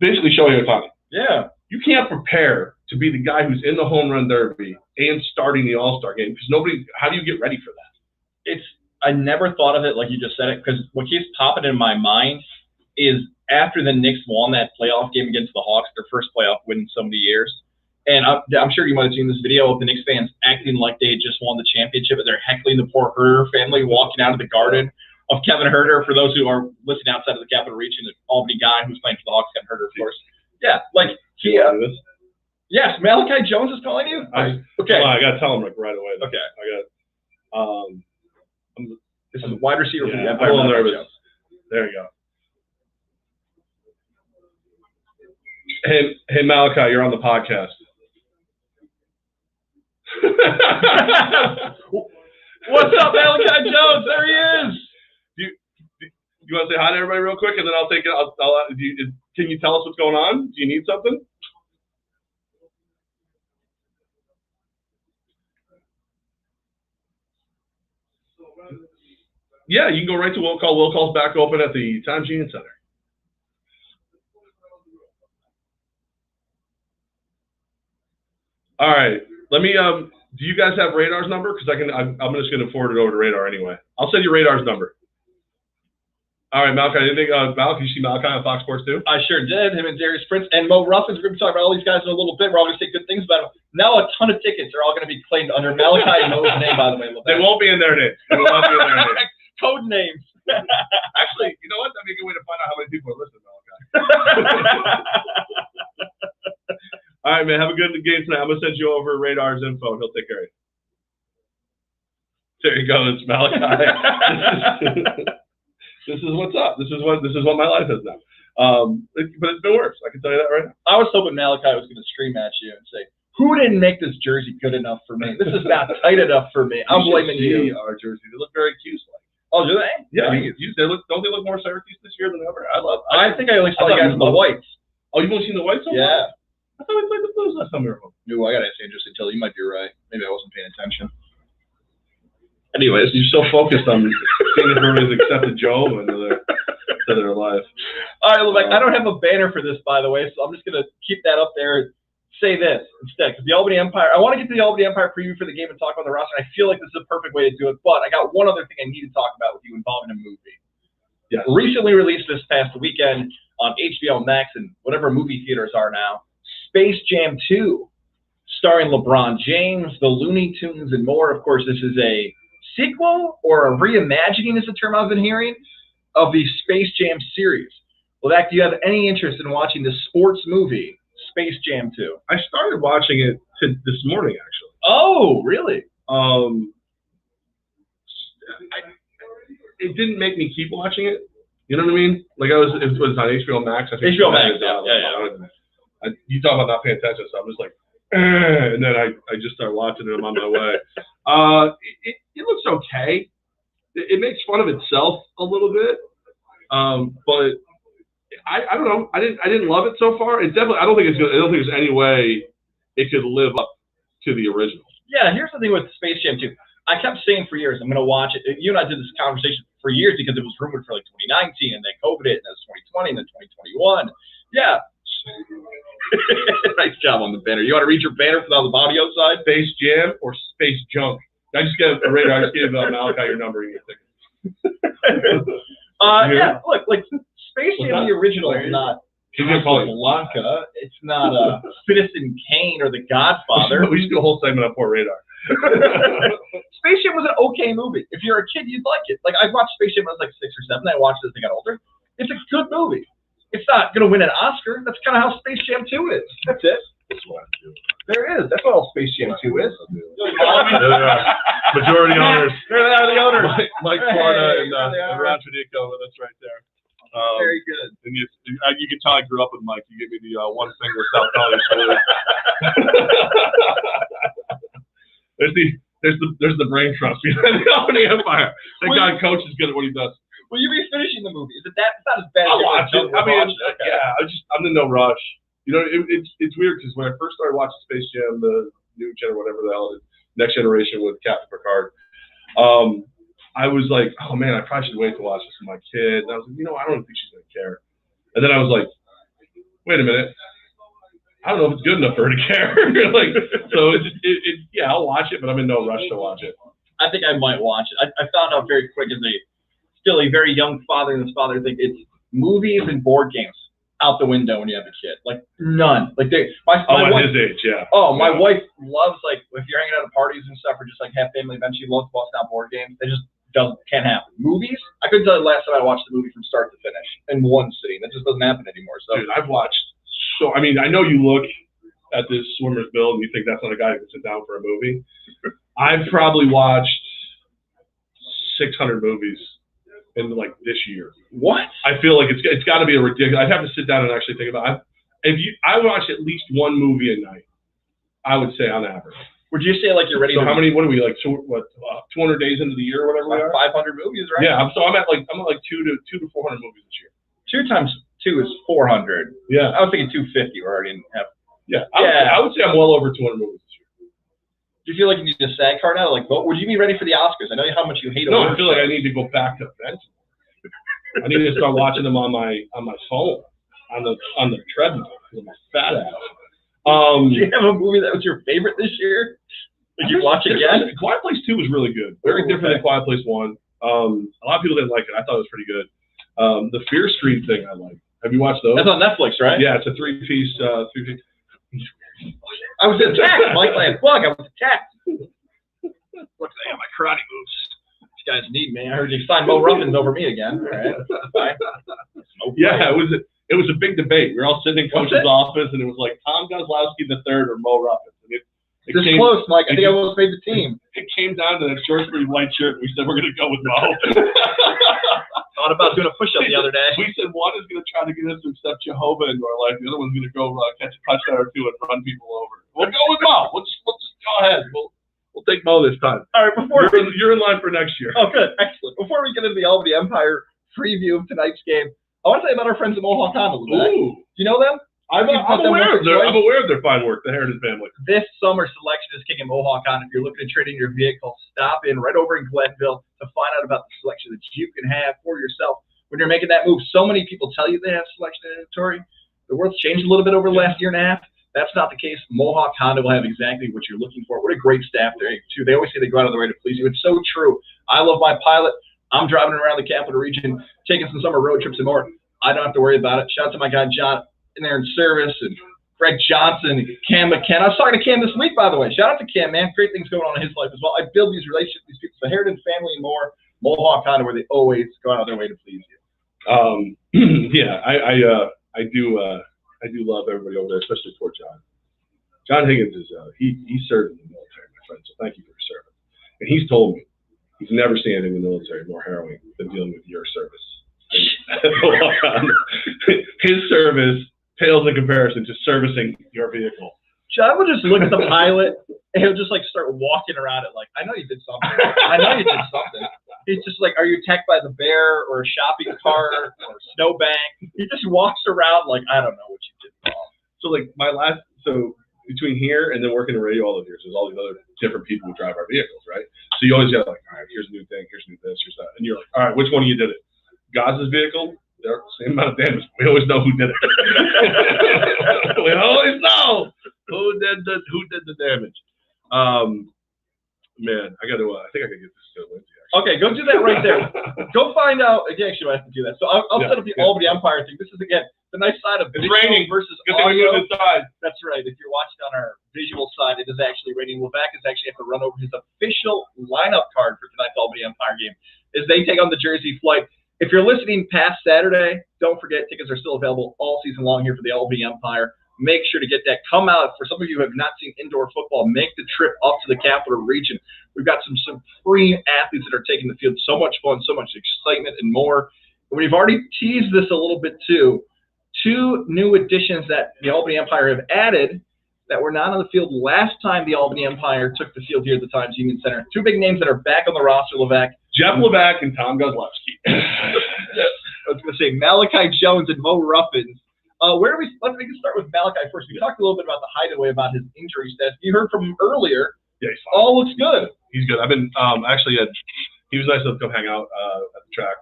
Speaker 1: Basically, Shohei Ohtani.
Speaker 2: Yeah.
Speaker 1: You can't prepare to be the guy who's in the home run derby and starting the All-Star game because how do you get ready for that?
Speaker 2: I never thought of it like you just said it because what keeps popping in my mind is after the Knicks won that playoff game against the Hawks, their first playoff win in so many years. And I'm sure you might have seen this video of the Knicks fans acting like they had just won the championship and they're heckling the poor Herder family walking out of the Garden. of Kevin Herter. For those who are listening outside of the Capital Region, an Albany guy who's playing for the Hawks, Kevin Herter, of course. Yeah, like he. Yes, Malachi Jones is calling you. Okay,
Speaker 1: I gotta tell him like right away.
Speaker 2: Okay,
Speaker 1: I got.
Speaker 2: This is wide receiver for the
Speaker 1: I'm
Speaker 2: Empire.
Speaker 1: a little nervous. There you go. Hey, Malachi, you're on the podcast.
Speaker 2: What's up, Malachi Jones? There he is.
Speaker 1: You want to say hi to everybody real quick, and then I'll take it. Can you tell us what's going on? Do you need something? Yeah, you can go right to Will Call. Will Call's back open at the Times Union Center. All right. Let me. Do you guys have Radar's number? Because I'm just going to forward it over to Radar anyway. I'll send you Radar's number. All right, Malachi. Anything? Malachi, you see Malachi on Fox Sports too?
Speaker 2: I sure did. Him and Darius Prince and Mo Ruffins. We're going to be talking about all these guys in a little bit. We're all going to say good things about them. Now a ton of tickets are all going to be claimed under Malachi and Mo's name, by the way.
Speaker 1: They won't be in their names. They will not be in their names.
Speaker 2: Code names.
Speaker 1: Actually, you know what? That'd be a good way to find out how many people are listening, Malachi. All right, man. Have a good game tonight. I'm gonna send you over Radar's info, and he'll take care of you. There you go. It's Malachi. This is what's up. This is what my life is now. But it's been worse. I can tell you that right now.
Speaker 2: I was hoping Malachi was going to scream at you and say, "Who didn't make this jersey good enough for me? This is not tight enough for me. I'm blaming you."
Speaker 1: Our jersey. They look very cute-like.
Speaker 2: Oh, do they?
Speaker 1: Yeah. Don't they look more Syracuse this year than ever?
Speaker 2: I think I only saw you guys in the whites.
Speaker 1: Oh, you've only seen the whites so far?
Speaker 2: Yeah.
Speaker 1: I thought we played the Blues last time we were home.
Speaker 2: No, I got to say, just until you might be right. Maybe I wasn't paying attention. Anyways,
Speaker 1: you're so focused on seeing if everybody's accepted Joe and to their life.
Speaker 2: All right, Levack, I don't have a banner for this, by the way, so I'm just going to keep that up there and say this instead. Because the Albany Empire, I want to get to the Albany Empire preview for the game and talk about the roster. I feel like this is a perfect way to do it, but I got one other thing I need to talk about with you involving a movie.
Speaker 1: Yes.
Speaker 2: Recently released this past weekend on HBO Max and whatever movie theaters are now, Space Jam 2, starring LeBron James, the Looney Tunes, and more. Of course, this is a sequel or a reimagining is the term I've been hearing of the Space Jam series. Levack, do you have any interest in watching the sports movie Space Jam 2?
Speaker 1: I started watching it this morning, actually.
Speaker 2: Oh, really?
Speaker 1: It didn't make me keep watching it. You know what I mean? Like it was on HBO Max. I think
Speaker 2: HBO Max, yeah.
Speaker 1: You talk about not paying attention, so I'm just like, and then I just start watching it. I'm on my way. It looks okay. It makes fun of itself a little bit, but I don't know. I didn't love it so far. It definitely. I don't think there's any way it could live up to the original.
Speaker 2: Yeah. Here's the thing with Space Jam 2. I kept saying for years, I'm going to watch it. You and I did this conversation for years because it was rumored for like 2019, and then COVID hit, and then it was 2020, and then 2021. Yeah. Nice job on the banner. You want to read your banner for the audio side?
Speaker 1: Space Jam or Space Junk? I just gave Radar. I just gave Malachi your number. You get tickets.
Speaker 2: Yeah. Look, like Space Jam, the original, is not.
Speaker 1: He's gonna call it
Speaker 2: Blanca. It's not Citizen Kane or The Godfather.
Speaker 1: We should do a whole segment on Port Radar.
Speaker 2: Space Jam was an okay movie. If you're a kid, you'd like it. Like I watched Space Jam when I was like 6 or 7. I watched it as I got older. It's a good movie. It's not going to win an Oscar. That's kind of how Space Jam 2 is. That's it. There is. That's what all Space Jam 2 is.
Speaker 1: Majority owners.
Speaker 2: There they are, the owners.
Speaker 1: Mike Florida and Ron Tradico with us right there.
Speaker 2: Very good.
Speaker 1: And you can tell I grew up with Mike. You gave me the one finger South Valley salute. There's the brain trust behind the Albany Empire. Thank God Coach is good at what he does.
Speaker 2: Will you be finishing the movie? Is it that? It's not as bad.
Speaker 1: I'll watch it. I mean,
Speaker 2: okay.
Speaker 1: Yeah. I'm in no rush. You know, it's weird because when I first started watching Space Jam, the new gen or whatever the hell it is, Next Generation with Captain Picard, I was like, oh man, I probably should wait to watch this with my kid. And I was like, I don't think she's gonna care. And then I was like, wait a minute, I don't know if it's good enough for her to care. Like, so yeah, I'll watch it, but I'm in no rush to watch it.
Speaker 2: I think I might watch it. I found out very quick as still a very young father and his father think it's movies and board games out the window when you have a kid. Like none. Like my
Speaker 1: at
Speaker 2: wife,
Speaker 1: his age, yeah.
Speaker 2: Oh, my wife loves, like, if you're hanging out at parties and stuff or just like have family events, she loves busting out board games. Can't happen. Movies, I couldn't tell you the last time I watched the movie from start to finish in one sitting. That just doesn't happen anymore. So,
Speaker 1: dude, I've watched I know you look at this swimmer's bill and you think that's not a guy who can sit down for a movie. I've probably watched 600 movies in like this year.
Speaker 2: What?
Speaker 1: I feel like it's got to be a ridiculous. I'd have to sit down and actually think about it. I watch at least one movie a night, I would say on average.
Speaker 2: Would you say like you're ready?
Speaker 1: So how many? What are we like? 200 days into the year, or whatever we are.
Speaker 2: 500 movies, right?
Speaker 1: Yeah. I'm at like 200 to 400 movies this year.
Speaker 2: 2 times 2 is 400.
Speaker 1: Yeah.
Speaker 2: I was thinking 250. We're already in half.
Speaker 1: Yeah. I would say I'm well over 200 movies this year.
Speaker 2: Do you feel like you need a SAG card now? Like, would you be ready for the Oscars? I know how much you hate.
Speaker 1: No, I feel like I need to go back to events. I need to start watching them on my phone on the treadmill with my fat ass.
Speaker 2: Do you have a movie that was your favorite this year? Did you watch it again?
Speaker 1: Quiet Place 2 was really good. Very different than Quiet Place 1. A lot of people didn't like it. I thought it was pretty good. The Fear Street thing I like. Have you watched those?
Speaker 2: That's on Netflix, right?
Speaker 1: Yeah, it's a three-piece.
Speaker 2: I was attacked, Mike. Like, fuck, I was attacked. Look, I got my karate moves. These guys need me. I heard you sign Mo Ruffins over me again. All right.
Speaker 1: Yeah, it was a big debate. We were all sitting in Coach's office, and it was like Tom Goslowski III or Mo Ruffins.
Speaker 2: This close, Mike. I think I almost made the team.
Speaker 1: It came down to that short sleeve white shirt. We said we're going to go with Mo.
Speaker 2: Thought about doing a push-up the other day.
Speaker 1: We said one is going to try to get us to accept Jehovah into our life. The other one's going to go catch a touchdown or two and run people over. We'll go with Mo. We'll just go ahead. We'll take Mo this time.
Speaker 2: All right,
Speaker 1: you're in line for next year.
Speaker 2: Oh, good, excellent. Before we get into the Albany Empire preview of tonight's game, I want to tell you about our friends at Mohawk Honda.
Speaker 1: Ooh.
Speaker 2: Do you know them?
Speaker 1: I'm aware of their fine work, the Heritage family.
Speaker 2: This summer selection is kicking Mohawk on. If you're looking to trade in your vehicle, stop in right over in Glenville to find out about the selection that you can have for yourself when you're making that move. So many people tell you they have selection in inventory. The world's changed a little bit over the last year and a half. That's not the case. Mohawk Honda will have exactly what you're looking for. What a great staff there, too. They always say they go out of their way to please you. It's so true. I love my Pilot. I'm driving around the capital region, taking some summer road trips and more. I don't have to worry about it. Shout out to my guy, John, in there in service, and Greg Johnson, Cam McKenna. I was talking to Cam this week, by the way. Shout out to Cam, man. Great things going on in his life as well. I build these relationships with these people, the Heritage family and more. Mohawk Honda, where they always go out of their way to please you.
Speaker 1: Yeah, I do love everybody over there, especially poor John. John Higgins is he served in the military, my friend. So thank you for your service. And he's told me he's never seen anything in the military more harrowing than dealing with your service. His service pales in comparison to servicing your vehicle.
Speaker 2: John would just look at the Pilot and he'll just like start walking around it like, I know you did something. I know you did something. He's just like, are you attacked by the bear or a shopping cart or a snowbank? He just walks around like, I don't know what you did wrong.
Speaker 1: So like between here and then working in radio all those years, there's all these other different people who drive our vehicles, right? So you always got like, all right, here's a new thing, here's new this, here's that. And you're like, all right, which one of you did it? Goz's vehicle, they're the same amount of damage. We always know who did it. We always know who did the damage. Man, I think I gotta get this to Lindsay.
Speaker 2: Okay, go do that right there. Go find out. You actually might have to do that. So I'll set up the Albany Empire thing. This is again the nice side of
Speaker 1: it's raining
Speaker 2: versus
Speaker 1: audio. We moved inside.
Speaker 2: That's right. If you're watching on our visual side, it is actually raining. Levack is actually have to run over his official lineup card for tonight's Albany Empire game as they take on the Jersey Flight. If you're listening past Saturday, don't forget tickets are still available all season long here for the Albany Empire. Make sure to get that. Come out. For some of you who have not seen indoor football, make the trip up to the capital region. We've got some supreme athletes that are taking the field. So much fun, so much excitement, and more. And we've already teased this a little bit too. 2 new additions that the Albany Empire have added that were not on the field last time the Albany Empire took the field here at the Times Union Center. 2 big names that are back on the roster, Levack.
Speaker 1: Jeff Levack and Tom Goslowski.
Speaker 2: I was going to say Malachi Jones and Mo Ruffins. Let's start with Malachi first. We talked a little bit about the Hideaway, about his injury stats. You heard from him earlier.
Speaker 1: Yeah, he's fine.
Speaker 2: All looks good.
Speaker 1: He's good. I've been he was nice enough to come hang out at the track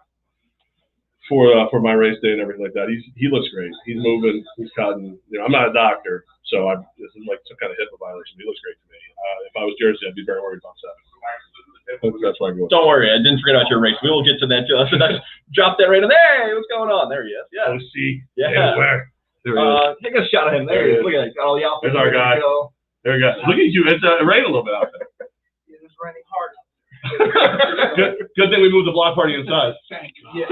Speaker 1: for my race day and everything like that. He looks great. He's moving. He's cutting. I'm not a doctor, so this is like some kind of HIPAA violation. He looks great to me. If I was Jersey, I'd be very worried about that. That's why I go.
Speaker 2: Don't worry, I didn't forget about your race. We will get to that too. So drop that right in there. Hey, what's going on? There he is. Yeah.
Speaker 1: OC.
Speaker 2: Yeah.
Speaker 1: Where? There he is.
Speaker 2: Take a shot of him. There he is. Look at it. Got all the outfits.
Speaker 1: There's our guy. There we go. Look at you. It's raining a little bit out there.
Speaker 3: It is raining hard.
Speaker 1: Good thing we moved the block party inside.
Speaker 3: Thank you.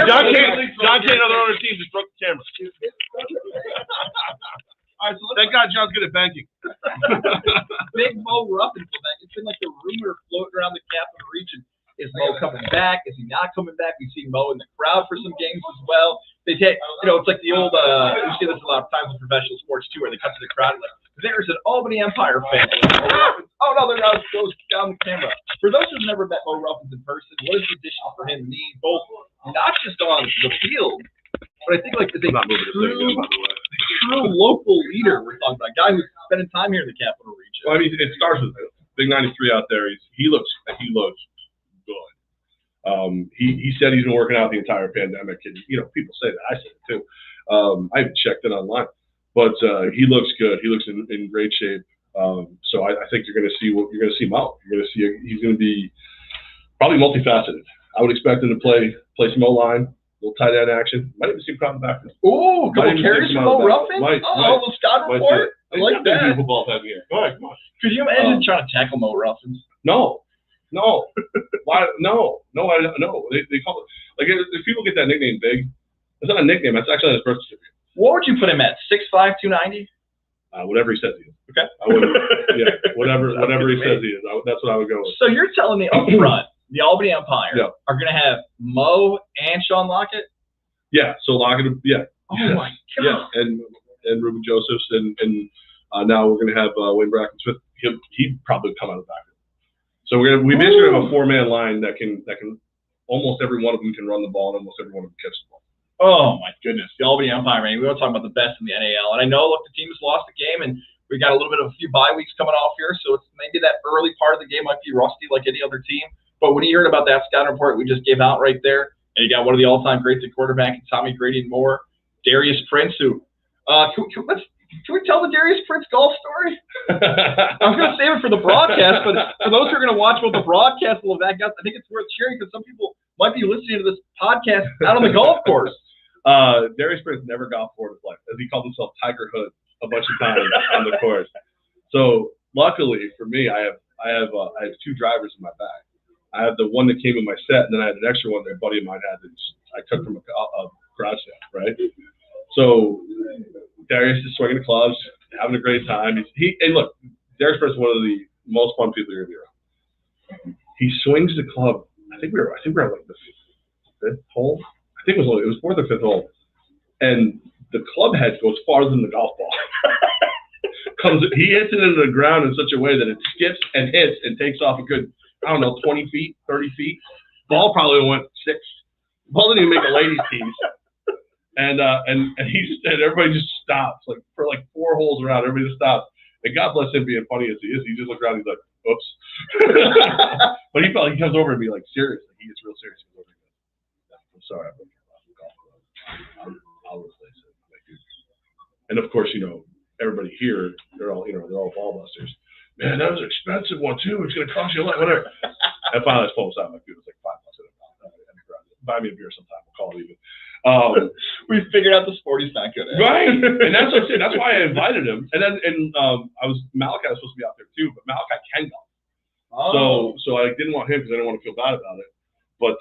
Speaker 1: John Kane, other owner team just broke the camera.
Speaker 2: All right, so
Speaker 1: Thank God John's good at banking.
Speaker 2: Big Mo Ruffin back. It's been like a rumor floating around the capital region. Is Mo coming back? Is he not coming back? We see Mo in the crowd for some games as well. They take, it's like the old, you see this a lot of times in professional sports too, where they cut to the crowd and like, there's an Albany Empire fan. Oh no, they're not. Goes down the camera. For those who've never met Mo Ruffins in person, what does the addition for him mean? Both not just on the field, but I think like the true local leader we're talking about, a guy who's spending time here in the capital region.
Speaker 1: Well, I mean, it starts with Big 93 out there. He looks good. He said he's been working out the entire pandemic, and people say that. I say it too. I haven't checked it online, but he looks good. He looks in great shape. So I think you're going to see Mo. You're going to see he's going to be probably multifaceted. I would expect him to play some O-line, a little tight end action. Might even see him come back.
Speaker 2: Ooh, couple carries from Mo Ruffin. The Scott report. I like that.
Speaker 1: Football time here. Go ahead, come on.
Speaker 2: Could you imagine trying to tackle Mo Ruffins?
Speaker 1: No. Why? No. They call it, like, if people get that nickname Big, it's not a nickname. That's actually his birth certificate.
Speaker 2: What would you put him at? 6'5", 290?
Speaker 1: Whatever he says he is.
Speaker 2: Okay.
Speaker 1: Whatever he says he is. That's what I would go with.
Speaker 2: So you're telling me up front, the Albany Empire are going to have Mo and Sean Lockett?
Speaker 1: Yeah. So Lockett. Yeah.
Speaker 2: Oh my God.
Speaker 1: Yeah. And Ruben Josephs and now we're going to have Wayne Bracken Smith. He'd probably come out of the back. So we basically have a 4-man line that can almost every one of them can run the ball and almost every one of them catch the ball.
Speaker 2: Oh my goodness, the Albany Empire, man. We want to talk about the best in the NAL, and I know, look, the team has lost the game, and we got a little bit of a few bye weeks coming off here, so it's maybe that early part of the game might be rusty like any other team. But when you heard about that scouting report we just gave out right there, and you got one of the all-time greats at quarterback, and Tommy Grady and more, Darius Prince, who can we tell the Darius Prince golf story? I was going to save it for the broadcast, but for those who are going to watch both the broadcast and Levack and Goz, I think it's worth sharing because some people might be listening to this podcast out on the golf course.
Speaker 1: Darius Prince never golfed for his life, as he called himself Tiger Hood a bunch of times on the course. So luckily for me, I have 2 drivers in my bag. I have the one that came in my set, and then I had an extra one that a buddy of mine had that I took from a garage sale, right? So Darius is swinging the clubs, having a great time. And look, Darius Prince is one of the most fun people you're gonna be around. He swings the club. I think we were at like the 5th hole. I think it was 4th or 5th hole, and the club head goes farther than the golf ball. He hits it into the ground in such a way that it skips and hits and takes off a good, 20 feet, 30 feet. Ball probably went 6. Ball didn't even make a ladies' tees. And everybody just stops, like for like 4 holes around. Everybody just stops. And God bless him being funny as he is. He just looks around and he's like, oops. But he comes over and be like, serious. Like, he gets real serious. He goes, I'm sorry, I'm looking at the golf club. I'll replace it. And of course, everybody here, they're all ball busters. Man, that was an expensive one too. It's gonna cost you a lot, whatever. And finally I pulled this out. Like, dude, it was like $5. Buy me a beer sometime. We'll call it even.
Speaker 2: We figured out the sport he's not good at.
Speaker 1: Right. And that's what I said. That's why I invited him. And then Malachi was supposed to be out there too, but Malachi can golf. Oh. So I didn't want him because I didn't want to feel bad about it. But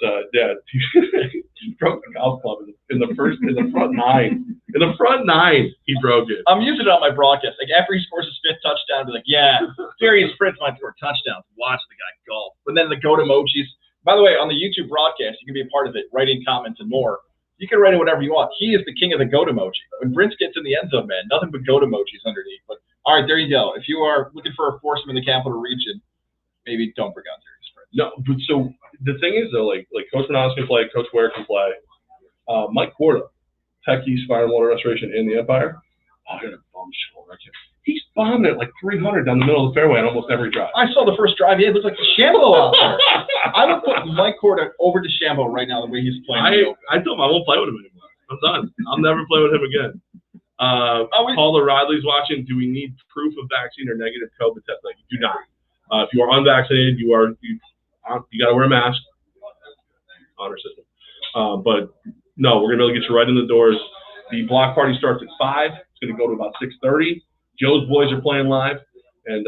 Speaker 1: he broke the golf club in the front 9. In the front 9, he broke it.
Speaker 2: I'm using it on my broadcast. Like after he scores his 5th touchdown, I'll be like, yeah, Darius Prince might score touchdowns. Watch the guy golf. But then the goat emojis. By the way, on the YouTube broadcast, you can be a part of it, writing comments and more. You can write in whatever you want. He is the king of the goat emoji. When Prince gets in the end zone, man, nothing but goat emojis underneath. But all right, there you go. If you are looking for a foursome in the capital region, maybe don't bring on Darius Prince.
Speaker 1: No, but so the thing is though, like Coach Manalas can play, Coach Ware can play. Mike Corda, Tech East Fire and Water Restoration in the Empire. Oh, you're a bum shoulder. He's bombing it like 300 down the middle of the fairway on almost every drive.
Speaker 2: I saw the first drive. It looked like Shambo out there. I would put Mike Corda over to Shambo right now the way he's playing.
Speaker 1: I told him I won't play with him anymore. I'm done. I'll never play with him again. Paula Riley's watching. Do we need proof of vaccine or negative COVID test? Like, you do not. If you are unvaccinated, you got to wear a mask. Honor system. But no, we're gonna be able to get you right in the doors. The block party starts at 5. It's gonna go to about 6:30. Joe's boys are playing live, and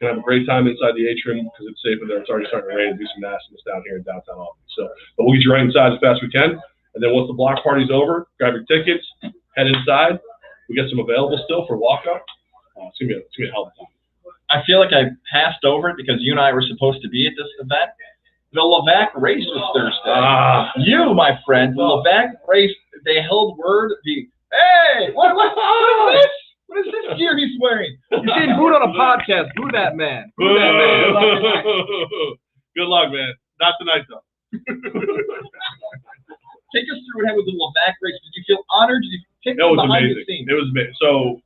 Speaker 1: Gonna have a great time inside the atrium because it's safe in there. It's already starting to rain and do some nastiness down here in downtown Albany. So, but we'll get you right inside as fast as we can. And then once the block party's over, grab your tickets, head inside. We got some available still for walk-up. It's gonna be a hell of a time.
Speaker 2: I feel like I passed over it because you and I were supposed to be at this event. The Levack race was Thursday. You, my friend, the Levack race, they held word. Hey, what is this? What is this gear he's wearing? You see him booed on a podcast. Boo that man. Boo that man.
Speaker 1: Good luck, man. Not tonight, though.
Speaker 2: Take us through what happened with the Levack race. Did you feel honored? Did you take
Speaker 1: It was
Speaker 2: behind
Speaker 1: amazing.
Speaker 2: the scenes?
Speaker 1: It was amazing. So,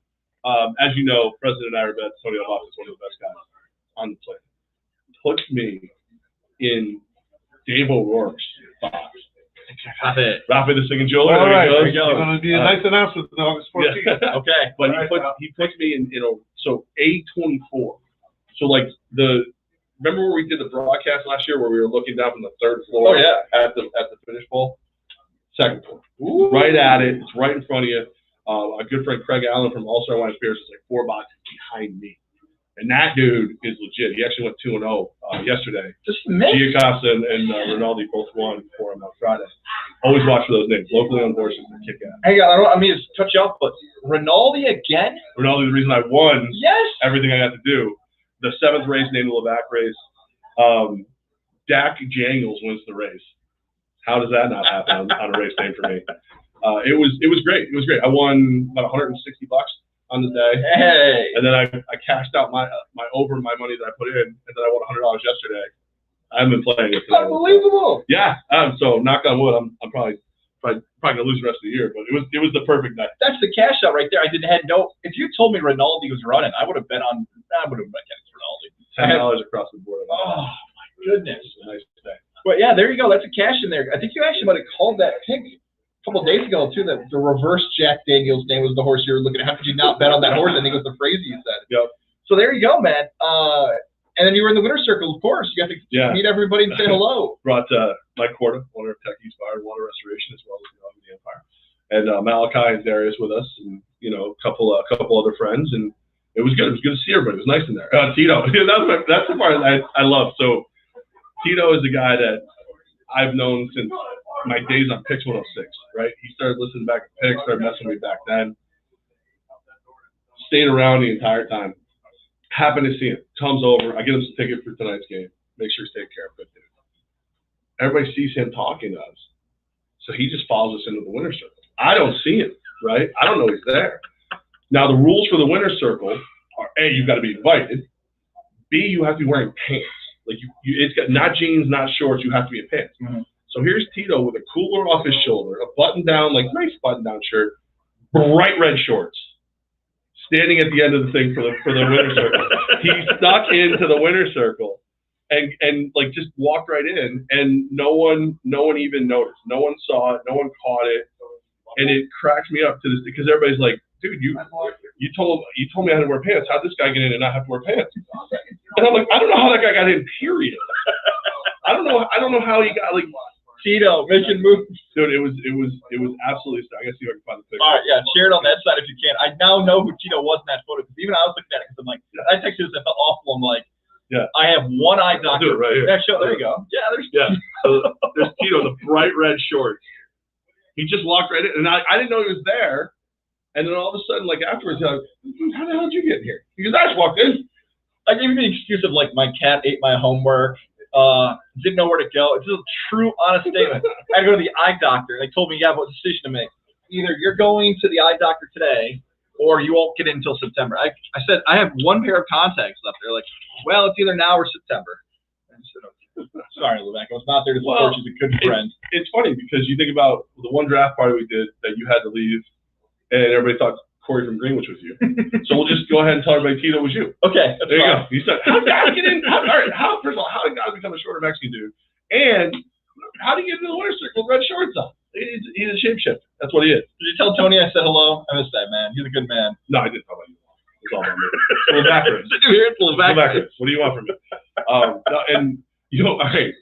Speaker 1: as you know, President Arabet, Tony Alonso is one of the best guys on the planet. Put me in Dave O'Rourke's box. Rafi the singing jeweler.
Speaker 4: All right,
Speaker 1: there
Speaker 4: it's going to be a nice announcement on August 14th.
Speaker 1: Yeah.
Speaker 2: Okay.
Speaker 1: But he puts me in so A24. So like remember where we did the broadcast last year where we were looking down from the third floor at the finish pole? Second floor. Ooh. Right at it. It's right in front of you. A good friend Craig Allen from All Star Wine Spirits is like 4 boxes behind me. And that dude is legit. He actually went 2-0 yesterday.
Speaker 2: Just missed.
Speaker 1: Giacosta and Rinaldi both won for him on Friday. Always watch for those names. Locally on horses, they kick ass.
Speaker 2: Hey, I mean, it's touch up, but Rinaldi again?
Speaker 1: Rinaldi, the reason I won everything I got to do. The 7th race named the Levack race. Dak Jangles wins the race. How does that not happen on a race name for me? It was great. It was great. I won about $160 on the day.
Speaker 2: Hey.
Speaker 1: And then I cashed out my money that I put in, and then I won $100 yesterday. I haven't been playing it today.
Speaker 2: Unbelievable.
Speaker 1: Yeah. So knock on wood, I'm probably gonna lose the rest of the year, but it was the perfect night.
Speaker 2: That's the cash out right there. I had no. If you told me Rinaldi was running, I would have bet against Rinaldi.
Speaker 1: $10 across the board.
Speaker 2: Oh my goodness.
Speaker 1: Nice day.
Speaker 2: But yeah, there you go. That's a cash in there. I think you actually might have called that pick a couple of days ago too. That the reverse Jack Daniels name was the horse you were looking at. How could you not bet on that horse? I think it was the phrase you said.
Speaker 1: Yep.
Speaker 2: So there you go, man. And then you were in the winner's circle, of course. You got to meet everybody and say hello.
Speaker 1: Brought Mike Corda, owner of Tech East Fire and Water Restoration, as well as the Albany Empire, and Malachi and Darius with us, and a couple other friends, and it was good. It was good to see everybody. It was nice in there. Tito, that's the part I love. So Tito is a guy that I've known since my days on Pix 106. Right? He started listening back to Pix, started messing with me back then. Stayed around the entire time. Happened to see him. Comes over. I get him some ticket for tonight's game. Make sure he's taken care of. Good dude. Everybody sees him talking to us. So he just follows us into the winner's circle. I don't see him, right? I don't know he's there. Now, the rules for the winner's circle are, A, you've got to be invited. B, you have to be wearing pants. Like it's got not jeans, not shorts. You have to be in pants. Mm-hmm. So here's Tito with a cooler off his shoulder, a button-down, like nice button-down shirt, bright red shorts. Standing at the end of the thing for the winner's circle. He stuck into the winner's circle and like just walked right in, and no one even noticed. No one saw it, no one caught it. And it cracks me up to this because everybody's like, dude, you told me I had to wear pants. How'd this guy get in and not have to wear pants? And I'm like, I don't know how that guy got in, period. I don't know how he got like
Speaker 2: Tito making moves.
Speaker 1: Dude, it was absolutely stunning. I gotta see if I can find the picture.
Speaker 2: All right, yeah, share it on that side if you can. I now know who Tito was in that photo because even I was looking at it because I'm like, I texted this, I felt awful. I'm like, I have one eye doctor.
Speaker 1: I'll do it right here.
Speaker 2: Yeah, there you go. Yeah,
Speaker 1: there's Tito, the bright red shorts. He just walked right in, and I didn't know he was there. And then all of a sudden, like afterwards, he's like, how the hell did you get in here? He goes, I just walked in.
Speaker 2: I gave him the excuse of like my cat ate my homework. Didn't know where to go. It's just a true, honest statement. I had to go to the eye doctor. They told me you have a decision to make. Either you're going to the eye doctor today, or you won't get in until September. I said, I have one pair of contacts left. They're like, well, it's either now or September. I said, okay. Sorry, Levack. I was not there to support you. A good friend.
Speaker 1: It's funny because you think about the one draft party we did that you had to leave, and everybody thought Corey from Greenwich was you. So we'll just go ahead and tell everybody Tito was you.
Speaker 2: Okay, that's
Speaker 1: there you
Speaker 2: fine.
Speaker 1: go. You said, how did guys get in? First of all, how did guys become a shorter Mexican dude? And how did he get into the winner's circle with red shorts on? He's a shapeshifter. That's what he is.
Speaker 2: Did you tell Tony I said hello? I missed that, man. He's a good man.
Speaker 1: No, I didn't tell you. It's all about me. Levack.
Speaker 2: Did you hear it? Levack.
Speaker 1: What do you want from me? All right.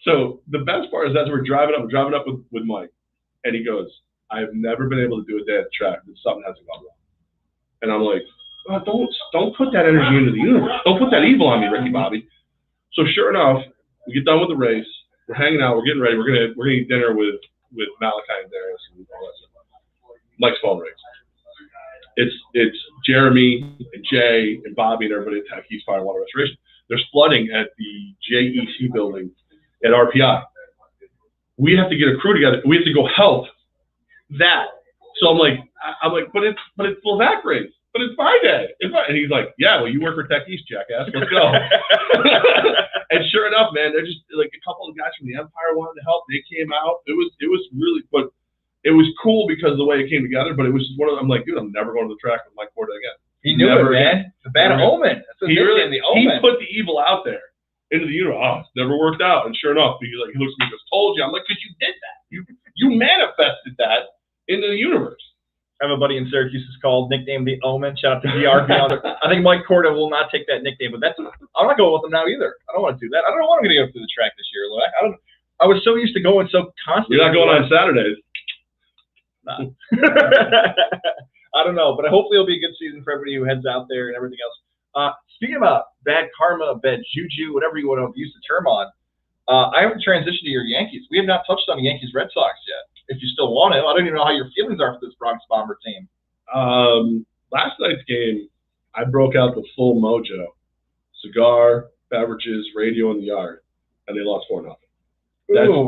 Speaker 1: So the best part is as we're driving up with Mike, and he goes, I have never been able to do a day at the track that something hasn't gone wrong. And I'm like, don't put that energy into the universe. Don't put that evil on me, Ricky Bobby. So sure enough, we get done with the race. We're hanging out. We're getting ready. We're gonna eat dinner with Malachi and Darius and all that stuff. Mike's phone rings. It's Jeremy and Jay and Bobby and everybody at Tech East Fire and Water Restoration. There's flooding at the JEC building at RPI. We have to get a crew together. We have to go help that. So I'm like, but it's Levack race. But it's my day. And he's like, yeah, well, you work for Tech East, jackass. Let's go. And sure enough, man, they're just like a couple of guys from the Empire wanted to help. They came out. It was really, but it was cool because of the way it came together. But it was just one of them. I'm like, dude, I'm never going to the track with Mike Porter again.
Speaker 2: He knew it, man. The bad Omen. That's what
Speaker 1: he
Speaker 2: Omen.
Speaker 1: put the evil out there into the universe. Oh, it's never worked out. And sure enough, he looks at me and goes, told you. I'm like, because you did that. You manifested that into the universe.
Speaker 2: I have a buddy in Syracuse who's called, nicknamed the Omen. Shout out to DRB. I think Mike Corda will not take that nickname, but I'm not going with him now either. I don't want to do that. I don't know what I'm going to go through the track this year, Levack. I was so used to going so constantly.
Speaker 1: You're not going on Saturdays.
Speaker 2: Nah. I don't know, but hopefully it'll be a good season for everybody who heads out there and everything else. Speaking about bad karma, bad juju, whatever you want to use the term on, I have to transition to your Yankees. We have not touched on the Yankees Red Sox yet. If you still want it, I don't even know how your feelings are for this Bronx Bomber team.
Speaker 1: Last night's game, I broke out the full mojo. Cigar, beverages, radio in the yard, and they lost 4-0.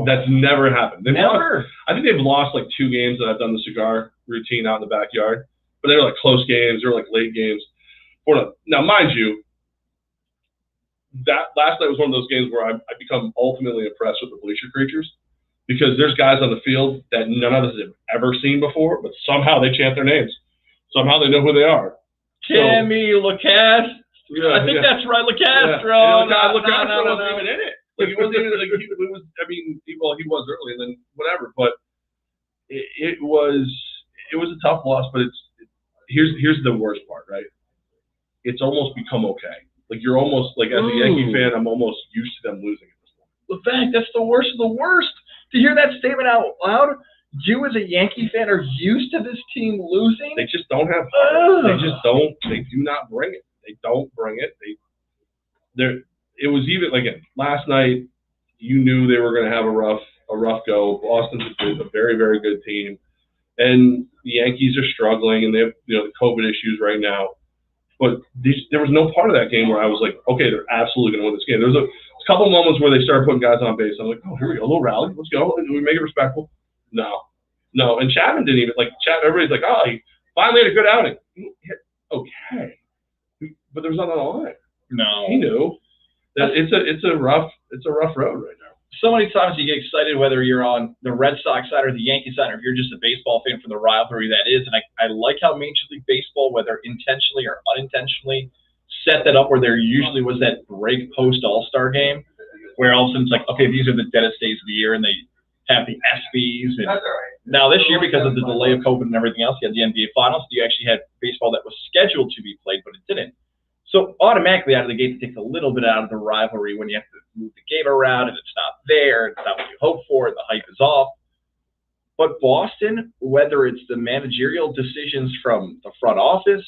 Speaker 1: That's never happened.
Speaker 2: Never.
Speaker 1: I think they've lost like 2 games that I've done the cigar routine out in the backyard, but they were like close games. They were like late games. 4-0. Now, mind you, that last night was one of those games where I become ultimately impressed with the bleacher creatures. Because there's guys on the field that none of us have ever seen before, but somehow they chant their names. Somehow they know who they are.
Speaker 2: Timmy LaCastro. Yeah, I think that's right, LaCastro.
Speaker 1: Yeah. LaCastro wasn't even in it. Like he wasn't even like he was. I mean, he was early, and then whatever. But it was a tough loss. But here's the worst part, right? It's almost become okay. Like you're almost like as a Yankee fan, I'm almost used to them losing at this point.
Speaker 2: Levack, that's the worst of the worst. To hear that statement out loud, you as a Yankee fan are used to this team losing?
Speaker 1: They just don't have heart. They just don't. They do not bring it. They don't bring it. It was even, like, last night, you knew they were going to have a rough go. Boston's a very, very good team. And the Yankees are struggling, and they have the COVID issues right now. But there was no part of that game where I was like, okay, they're absolutely going to win this game. There was a couple moments where they started putting guys on base. I'm like, oh, here we go, a little rally. Let's go. Do we make it respectful? No. And Chapman didn't even, everybody's like, oh, he finally had a good outing. Okay. But there was nothing on the line.
Speaker 2: No.
Speaker 1: He knew that it's a rough road right now.
Speaker 2: So many times you get excited whether you're on the Red Sox side or the Yankee side, or if you're just a baseball fan for the rivalry that is. And I like how Major League Baseball, whether intentionally or unintentionally, set that up where there usually was that break post All-Star game where all of a sudden it's like, okay, these are the deadest days of the year, and they have the ESPYs. And now this year, because of the delay of COVID and everything else, you had the NBA Finals. You actually had baseball that was scheduled to be played, but it didn't. So automatically out of the gate, it takes a little bit out of the rivalry when you have to move the game around and it's not there, it's not what you hope for, and the hype is off. But Boston, whether it's the managerial decisions from the front office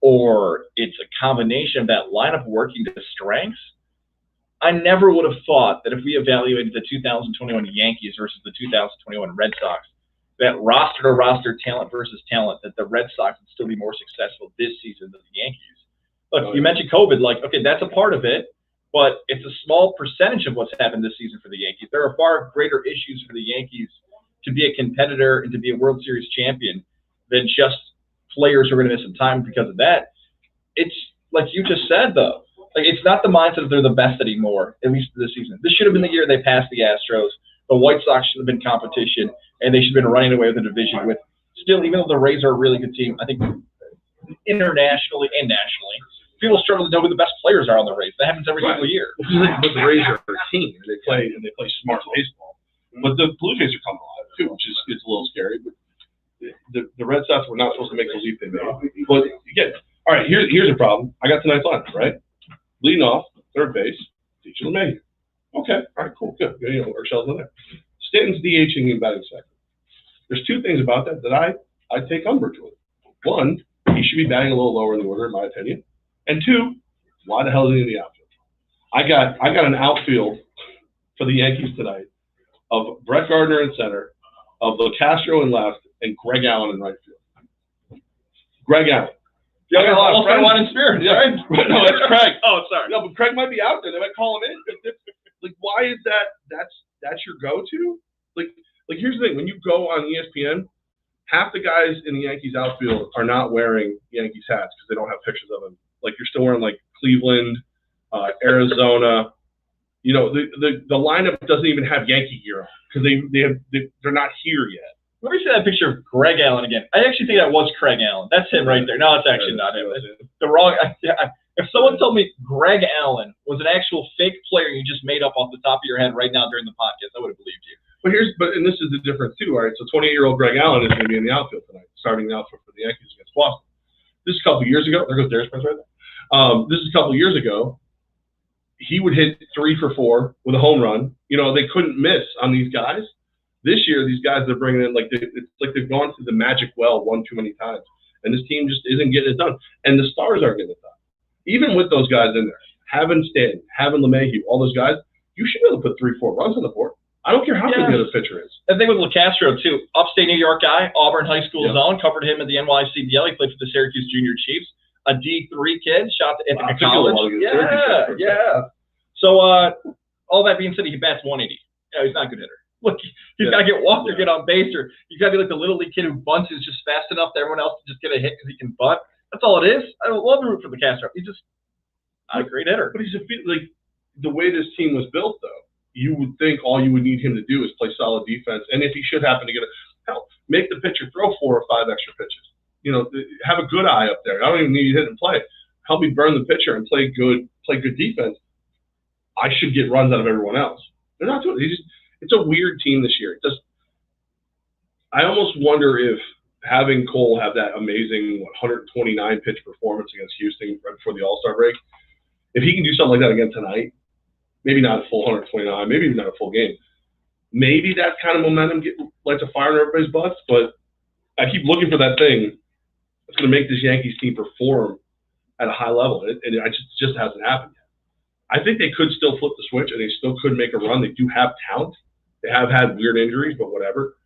Speaker 2: or it's a combination of that lineup working to strengths, I never would have thought that if we evaluated the 2021 Yankees versus the 2021 Red Sox, that roster-to-roster talent versus talent, that the Red Sox would still be more successful this season than the Yankees. Look, you mentioned COVID, okay, that's a part of it, but it's a small percentage of what's happened this season for the Yankees. There are far greater issues for the Yankees to be a competitor and to be a World Series champion than just players who are going to miss some time because of that. It's like you just said, though. Like, it's not the mindset that they're the best anymore, at least this season. This should have been the year they passed the Astros. The White Sox should have been competition, and they should have been running away with the division with still, even though the Rays are a really good team, I think internationally and nationally, people struggle to know who the best players are on the Rays. That happens every single year.
Speaker 1: But the Rays are a team, and they play smart baseball. But the Blue Jays are coming alive too, which is a little scary. But the Red Sox were not supposed to make the leap they made. But again, all right, here's a problem. I got tonight's lineup, right? Leading off, third base, DJ LeMahieu. Okay, all right, cool, good. Urshela's in there. Stanton's DHing and batting second. There's two things about that I take umbrage with. One, he should be batting a little lower in the order, in my opinion. And 2, why the hell is he in the outfield? I got an outfield for the Yankees tonight of Brett Gardner in center, of LeCastro in left, and Greg Allen in right field. Greg Allen.
Speaker 2: Yeah, all one in spirit.
Speaker 1: Yeah.
Speaker 2: Right?
Speaker 1: No, it's Craig.
Speaker 2: Oh, sorry.
Speaker 1: No, but Craig might be out there. They might call him in. Like, why is that? That's your go-to? Like here's the thing. When you go on ESPN, half the guys in the Yankees outfield are not wearing Yankees hats because they don't have pictures of them. Like, you're still wearing like Cleveland, Arizona. You know, the lineup doesn't even have Yankee gear on because they're not here yet.
Speaker 2: Let me see that picture of Greg Allen again. I actually think that was Craig Allen. That's him right there. No, it's actually not him. The wrong. If someone told me Greg Allen was an actual fake player you just made up off the top of your head right now during the podcast, I would have believed you.
Speaker 1: And this is the difference too. All right, so 28-year-old Greg Allen is going to be in the outfield tonight, starting the outfield for the Yankees against Boston. This is a couple of years ago. There goes Darius Prince right there. This is a couple of years ago. He would hit 3 for 4 with a home run. You know, they couldn't miss on these guys. This year, these guys they're bringing in, it's like they've gone through the magic well one too many times. And this team just isn't getting it done. And the stars aren't getting it done. Even with those guys in there, having Stanton, having LeMahieu, all those guys, you should be able to put 3-4 runs on the board. I don't care how good the other pitcher is.
Speaker 2: I think with LeCastro, too, upstate New York guy, Auburn High School zone, covered him at the NYCBL. He played for the Syracuse Junior Chiefs. A D3 kid, shot to Ithaca College. Yeah. So, all that being said, he bats 180. Yeah, he's not a good hitter. Look, he's got to get walked or get on base, or he's got to be like the little league kid who bunts is just fast enough to everyone else to just get a hit because he can bunt. That's all it is. I love to root for LeCastro. He's just not a great hitter.
Speaker 1: But he's like the way this team was built, though. You would think all you would need him to do is play solid defense, and if he should happen to get make the pitcher throw 4 or 5 extra pitches. You know, have a good eye up there. I don't even need you to hit and play. Help me burn the pitcher and play good defense. I should get runs out of everyone else. They're not doing it. It's a weird team this year. I almost wonder if having Cole have that amazing 129 pitch performance against Houston right before the All-Star break, if he can do something like that again tonight, maybe not a full 129, maybe even not a full game, maybe that kind of momentum lights a fire in everybody's butts. But I keep looking for that thing that's going to make this Yankees team perform at a high level, and it just hasn't happened yet. I think they could still flip the switch, and they still could make a run. They do have talent. They have had weird injuries, but whatever.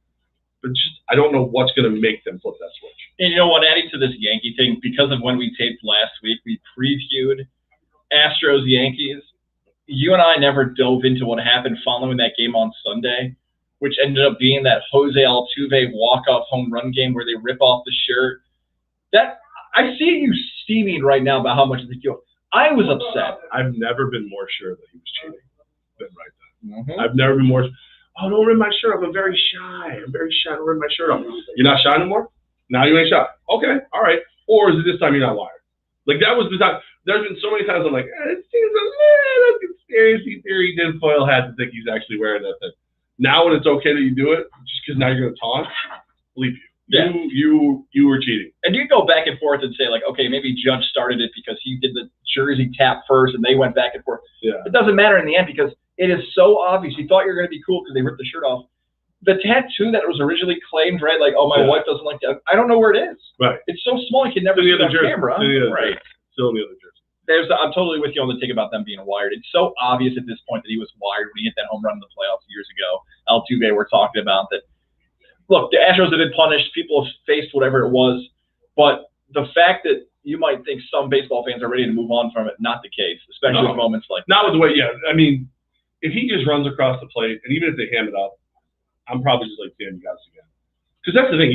Speaker 1: But I don't know what's going to make them flip that switch.
Speaker 2: And you know what? Adding to this Yankee thing, because of when we taped last week, we previewed Astros-Yankees. You and I never dove into what happened following that game on Sunday, which ended up being that Jose Altuve walk-off home run game where they rip off the shirt. That I see you steaming right now about how much of the deal. I was upset.
Speaker 1: I've never been more sure that he was cheating than right then. I've never been more. Oh, don't rip my shirt off. I'm very shy. Don't rip my shirt off. You're not shy no more? Now you ain't shy. Okay, all right. Or is it this time you're not wired? Like, that was the time. There's been so many times I'm like, it seems a little conspiracy theory tinfoil hat to think he's actually wearing that thing. Now when it's okay that you do it, just because now you're going to taunt, believe you.
Speaker 2: Yeah.
Speaker 1: You were cheating.
Speaker 2: And you go back and forth and say, like, okay, maybe Judge started it because he did the jersey tap first and they went back and forth.
Speaker 1: Yeah.
Speaker 2: It doesn't matter in the end because it is so obvious. You thought you were going to be cool because they ripped the shirt off. The tattoo that was originally claimed, right? Like, oh, my wife doesn't like that. I don't know where it is.
Speaker 1: Right.
Speaker 2: It's so small you can never see it on camera.
Speaker 1: Right. Still in the other jersey.
Speaker 2: I'm totally with you on the take about them being wired. It's so obvious at this point that he was wired when he hit that home run in the playoffs years ago. Altuve, we're talking about that. Look, the Astros have been punished. People have faced whatever it was. But the fact that you might think some baseball fans are ready to move on from it, not the case, especially with moments like
Speaker 1: not with the way, I mean, if he just runs across the plate, and even if they hand it up, I'm probably just like, damn, you guys again. Because that's the thing.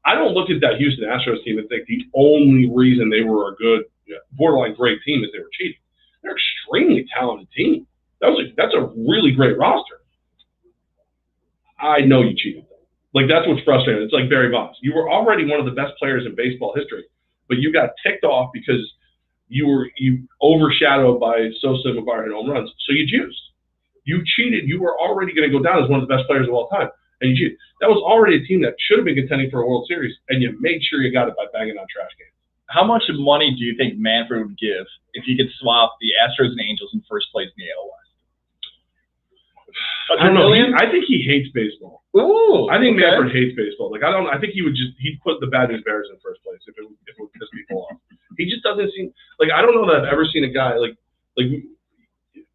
Speaker 1: I don't look at that Houston Astros team and think the only reason they were a good, borderline great team is they were cheating. They're an extremely talented team. That's a really great roster. I know you cheated. Like, that's what's frustrating. It's like Barry Bonds. You were already one of the best players in baseball history, but you got ticked off because you overshadowed by Sosa and McGuire hit home runs, so you juiced. You cheated. You were already going to go down as one of the best players of all time, and you cheated. That was already a team that should have been contending for a World Series, and you made sure you got it by banging on trash cans.
Speaker 2: How much money do you think Manfred would give if he could swap the Astros and Angels in first place in the AL West?
Speaker 1: I don't know.
Speaker 2: million?
Speaker 1: I think he hates baseball.
Speaker 2: Ooh.
Speaker 1: I think
Speaker 2: okay.
Speaker 1: Manfred hates baseball. Like I think he'd put the Bad News Bears in first place if it would piss people off. He just doesn't seem like I don't know that I've ever seen a guy like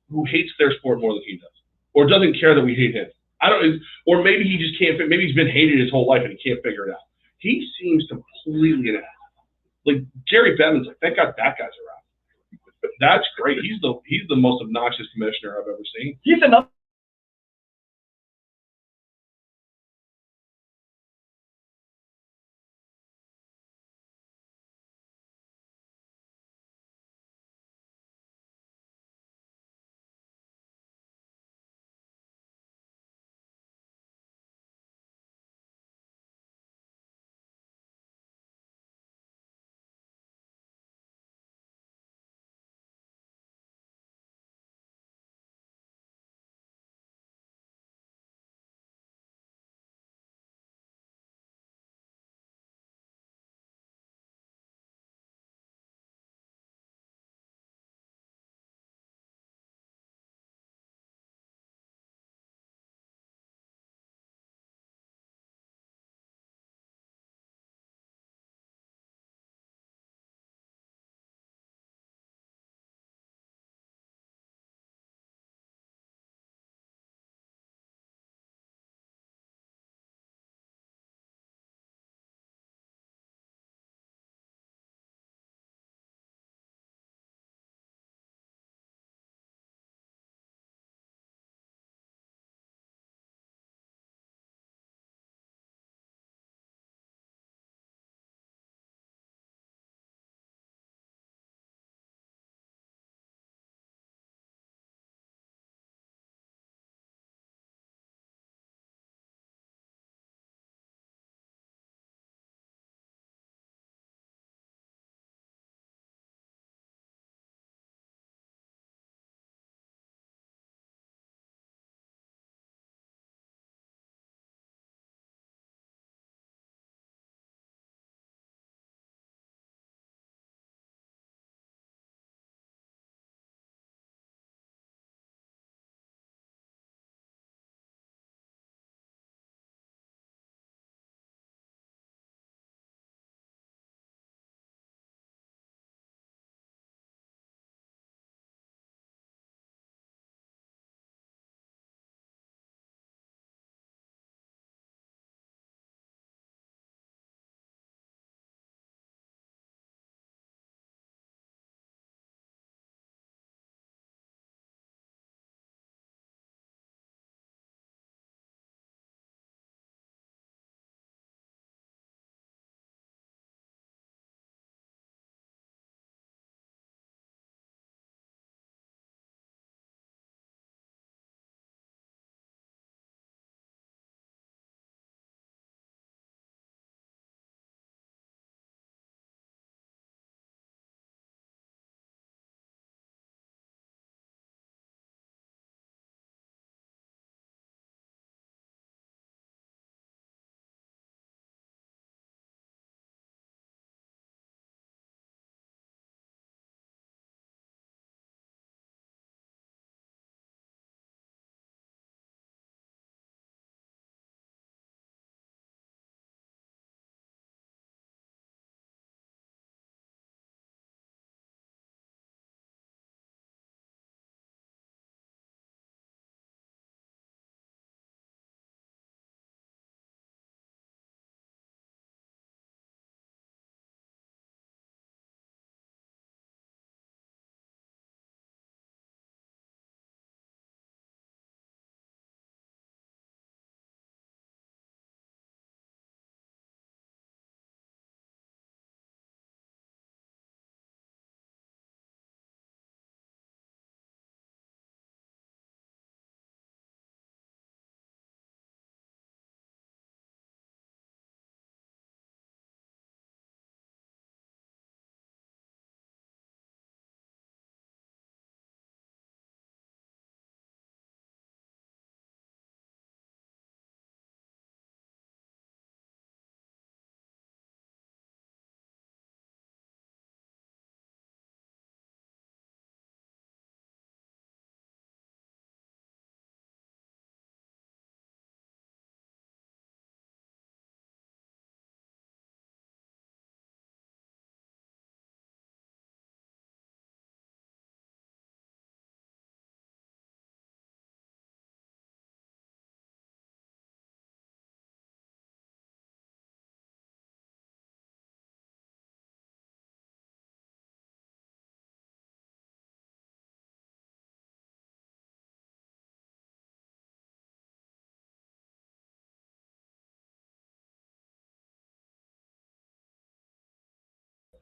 Speaker 1: who hates their sport more than he does, or doesn't care that we hate him. Or maybe he just can't. Maybe he's been hated his whole life and he can't figure it out. He seems completely an ass. Like Gary Bettman's like, thank God that guy's around. That's great. He's the most obnoxious commissioner I've ever seen.
Speaker 2: He's another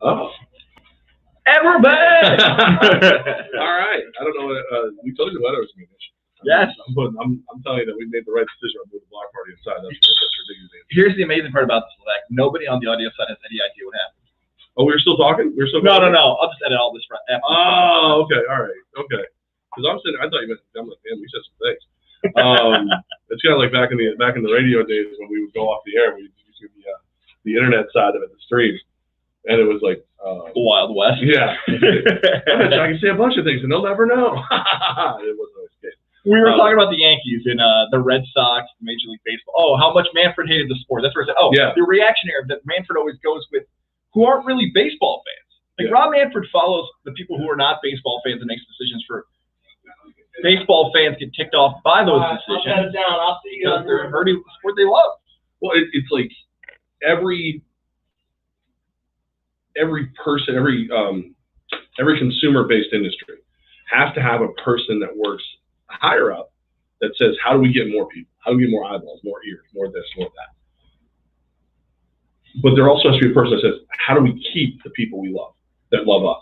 Speaker 1: Oh.
Speaker 2: And we're back!
Speaker 1: All right. I don't know. We told you the weather was going to be.
Speaker 2: Yes.
Speaker 1: I'm telling you that we made the right decision on moving the block party inside. That's ridiculous.
Speaker 2: Here's the amazing part about this, Levack. Nobody on the audio side has any idea what happened.
Speaker 1: Oh, we were still talking? We were still
Speaker 2: No. I'll just edit all this.
Speaker 1: Oh, okay. All right. Okay. Because I'm sitting. I thought you meant. I'm like, man, we said some things. It's kind of like back in the radio days when we would go off the air. We used to the internet side of it, the stream, and it was like
Speaker 2: the Wild West.
Speaker 1: Yeah. I can say a bunch of things, and they'll never know. It wasn't always the case.
Speaker 2: We were talking about the Yankees and the Red Sox, Major League Baseball. Oh, how much Manfred hated the sport. That's where I said, the reactionary that Manfred always goes with, who aren't really baseball fans. Like Rob Manfred follows the people who are not baseball fans and makes decisions for baseball fans get ticked off by those decisions because they're hurting the sport they love.
Speaker 1: Well, it's like every person, every consumer-based industry has to have a person that works higher up that says, how do we get more people? How do we get more eyeballs, more ears, more this, more that? But there also has to be a person that says, how do we keep the people we love, that love us?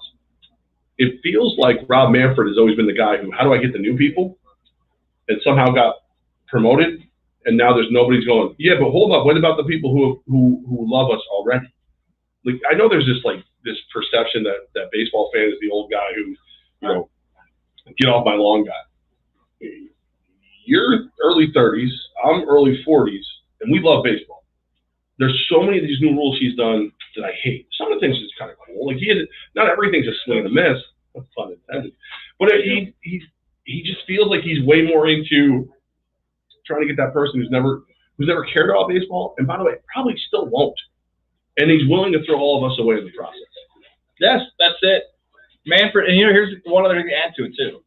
Speaker 1: It feels like Rob Manfred has always been the guy who, how do I get the new people? And somehow got promoted, and now there's nobody's going, yeah, but hold up, what about the people who love us already? Like, I know there's this perception that baseball fan is the old guy who, get off my lawn guy. You're early 30s, I'm early 40s, and we love baseball. There's so many of these new rules he's done that I hate. Some of the things is kind of cool. Like not everything's a swing and a miss. That's pun intended. But he just feels like he's way more into trying to get that person who's never cared about baseball, and by the way, probably still won't. And he's willing to throw all of us away in the process.
Speaker 2: Yes, that's it. Manfred, and here's one other thing to add to it too.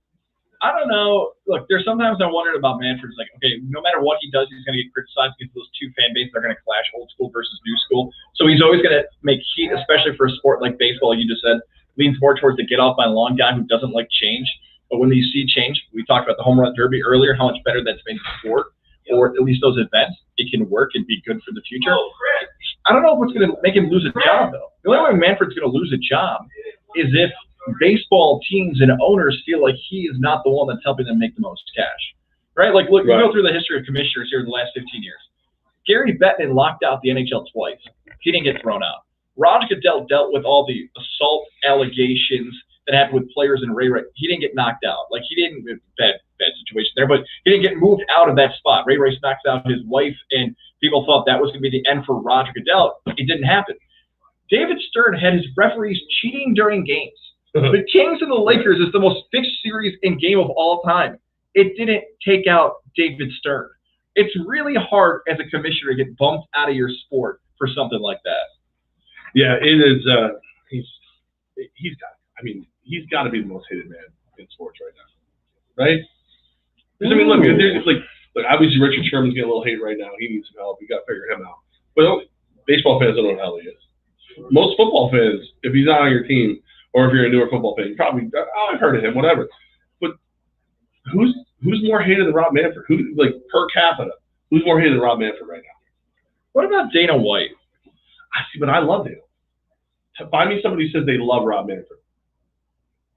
Speaker 2: I don't know. Look, there's sometimes I wondered about Manfred. It's like, okay, no matter what he does, he's going to get criticized because those two fan bases are going to clash, old school versus new school. So he's always going to make heat, especially for a sport like baseball, you just said, leans more towards the get off my lawn guy who doesn't like change. But when you see change, we talked about the home run derby earlier, how much better that's made the sport, or at least those events, it can work and be good for the future. I don't know if it's going to make him lose a job, though. The only way Manfred's going to lose a job is if baseball teams and owners feel like he is not the one that's helping them make the most cash, right? Like, look, you go through the history of commissioners here in the last 15 years. Gary Bettman locked out the NHL twice. He didn't get thrown out. Roger Goodell dealt with all the assault allegations that happened with players in Ray Rice. He didn't get knocked out. Like, he didn't, bad situation there, but he didn't get moved out of that spot. Ray Rice knocks out his wife, and people thought that was going to be the end for Roger Goodell. It didn't happen. David Stern had his referees cheating during games. The Kings and the Lakers is the most fixed series in game of all time. It didn't take out David Stern. It's really hard as a commissioner to get bumped out of your sport for something like that.
Speaker 1: Yeah, it is. He's got to be the most hated man in sports right now, right? Because I mean, look, there's obviously Richard Sherman's getting a little hate right now. He needs some help. We got to figure him out. But baseball fans don't know what the hell he is. Most football fans, if he's not on your team, or if you're a newer football fan, you probably, I've heard of him, whatever. But who's more hated than Rob Manfred? Who, like, per capita, who's more hated than Rob Manfred right now?
Speaker 2: What about Dana White?
Speaker 1: I see, but I love Dana. Find me somebody who says they love Rob Manfred.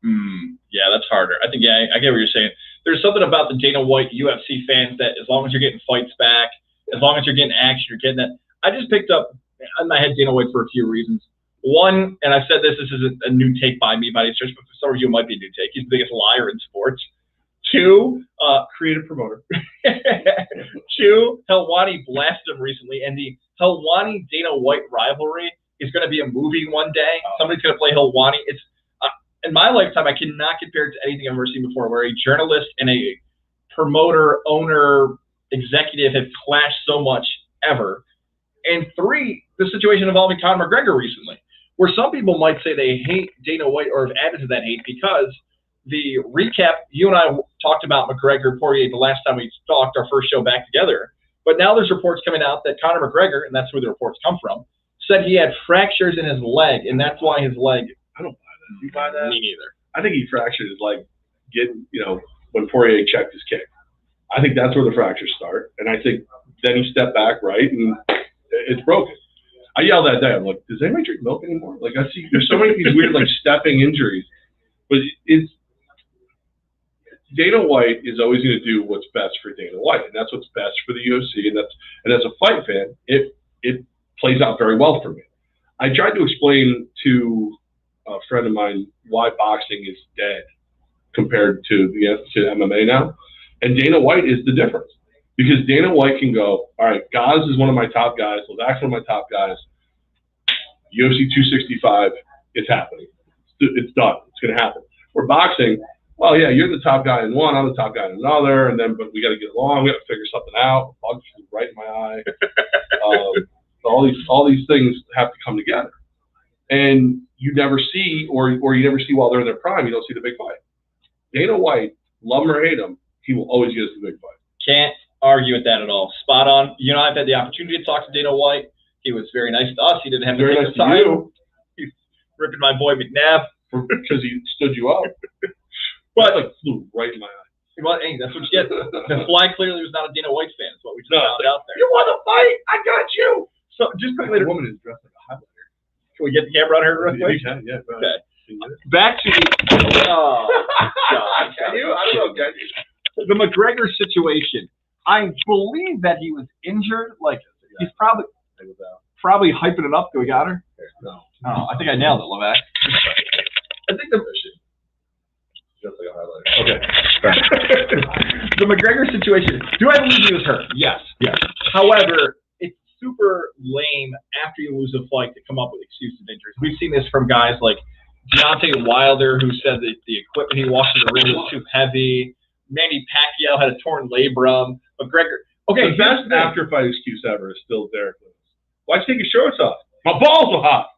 Speaker 2: Yeah, that's harder. I think, I get what you're saying. There's something about the Dana White UFC fans that as long as you're getting fights back, as long as you're getting action, you're getting that. I just picked up in my head Dana White for a few reasons. One, and I've said this isn't a new take by me by any stretch, but for some of you it might be a new take. He's the biggest liar in sports. Two,
Speaker 1: creative promoter.
Speaker 2: Two, Helwani blasted him recently, and the Helwani-Dana White rivalry is going to be a movie one day. Somebody's going to play Helwani. It's in my lifetime, I cannot compare it to anything I've ever seen before, where a journalist and a promoter, owner, executive have clashed so much ever. And three, the situation involving Conor McGregor recently, where some people might say they hate Dana White or have added to that hate because the recap, you and I talked about McGregor and Poirier the last time we talked, our first show back together. But now there's reports coming out that Conor McGregor, and that's where the reports come from, said he had fractures in his leg, and that's why his leg.
Speaker 1: I don't buy that. You buy that?
Speaker 2: Me neither.
Speaker 1: I think he fractured his leg when Poirier checked his kick. I think that's where the fractures start. And I think then he stepped back, right, and it's broken. I yelled that day. I'm like, does anybody drink milk anymore? Like, I see there's so many of these weird like stepping injuries, but it's Dana White is always going to do what's best for Dana White, and that's what's best for the UFC, and as a fight fan, it plays out very well for me. I tried to explain to a friend of mine why boxing is dead compared to MMA now, and Dana White is the difference. Because Dana White can go, all right, Goz is one of my top guys, Levack's one of my top guys, UFC 265, it's happening. It's done. It's going to happen. Where boxing, well, yeah, you're the top guy in one, I'm the top guy in another, but we got to get along, we got to figure something out. Bug flew right in my eye. All these things have to come together. And you never see, or you never see while they're in their prime, you don't see the big fight. Dana White, love him or hate him, he will always get us the big fight.
Speaker 2: Can't argue with that at all. Spot on. You know, I've had the opportunity to talk to Dana White. He was very nice to us. He didn't have to take the time. He's ripping my boy McNabb
Speaker 1: because he stood you up.
Speaker 2: But
Speaker 1: like flew right in my eye.
Speaker 2: Well, hey, that's what you get. The Fly clearly was not a Dana White fan. That's what we just found out there.
Speaker 1: You want to fight? I got you.
Speaker 2: So just quickly,
Speaker 1: the woman is dressed like a highlighter.
Speaker 2: Can we get the camera on her real quick?
Speaker 1: Yeah.
Speaker 2: Okay. Back to the. Oh God!
Speaker 1: Can you? I don't know. Can you?
Speaker 2: The McGregor situation. I believe that he was injured. Like he's probably hyping it up. Do we got her?
Speaker 1: No.
Speaker 2: Oh, I think I nailed it, Levack. I think
Speaker 1: just like a highlighter. Okay.
Speaker 2: The McGregor situation. Do I believe he was hurt? Yes. However, it's super lame after you lose a fight to come up with excuses of injuries. We've seen this from guys like Deontay Wilder, who said that the equipment he walked to the ring was too heavy. Manny Pacquiao had a torn labrum. McGregor. Okay,
Speaker 1: the best after-fight excuse ever is still Derek Lewis. Why'd you take your shorts off? My balls are hot.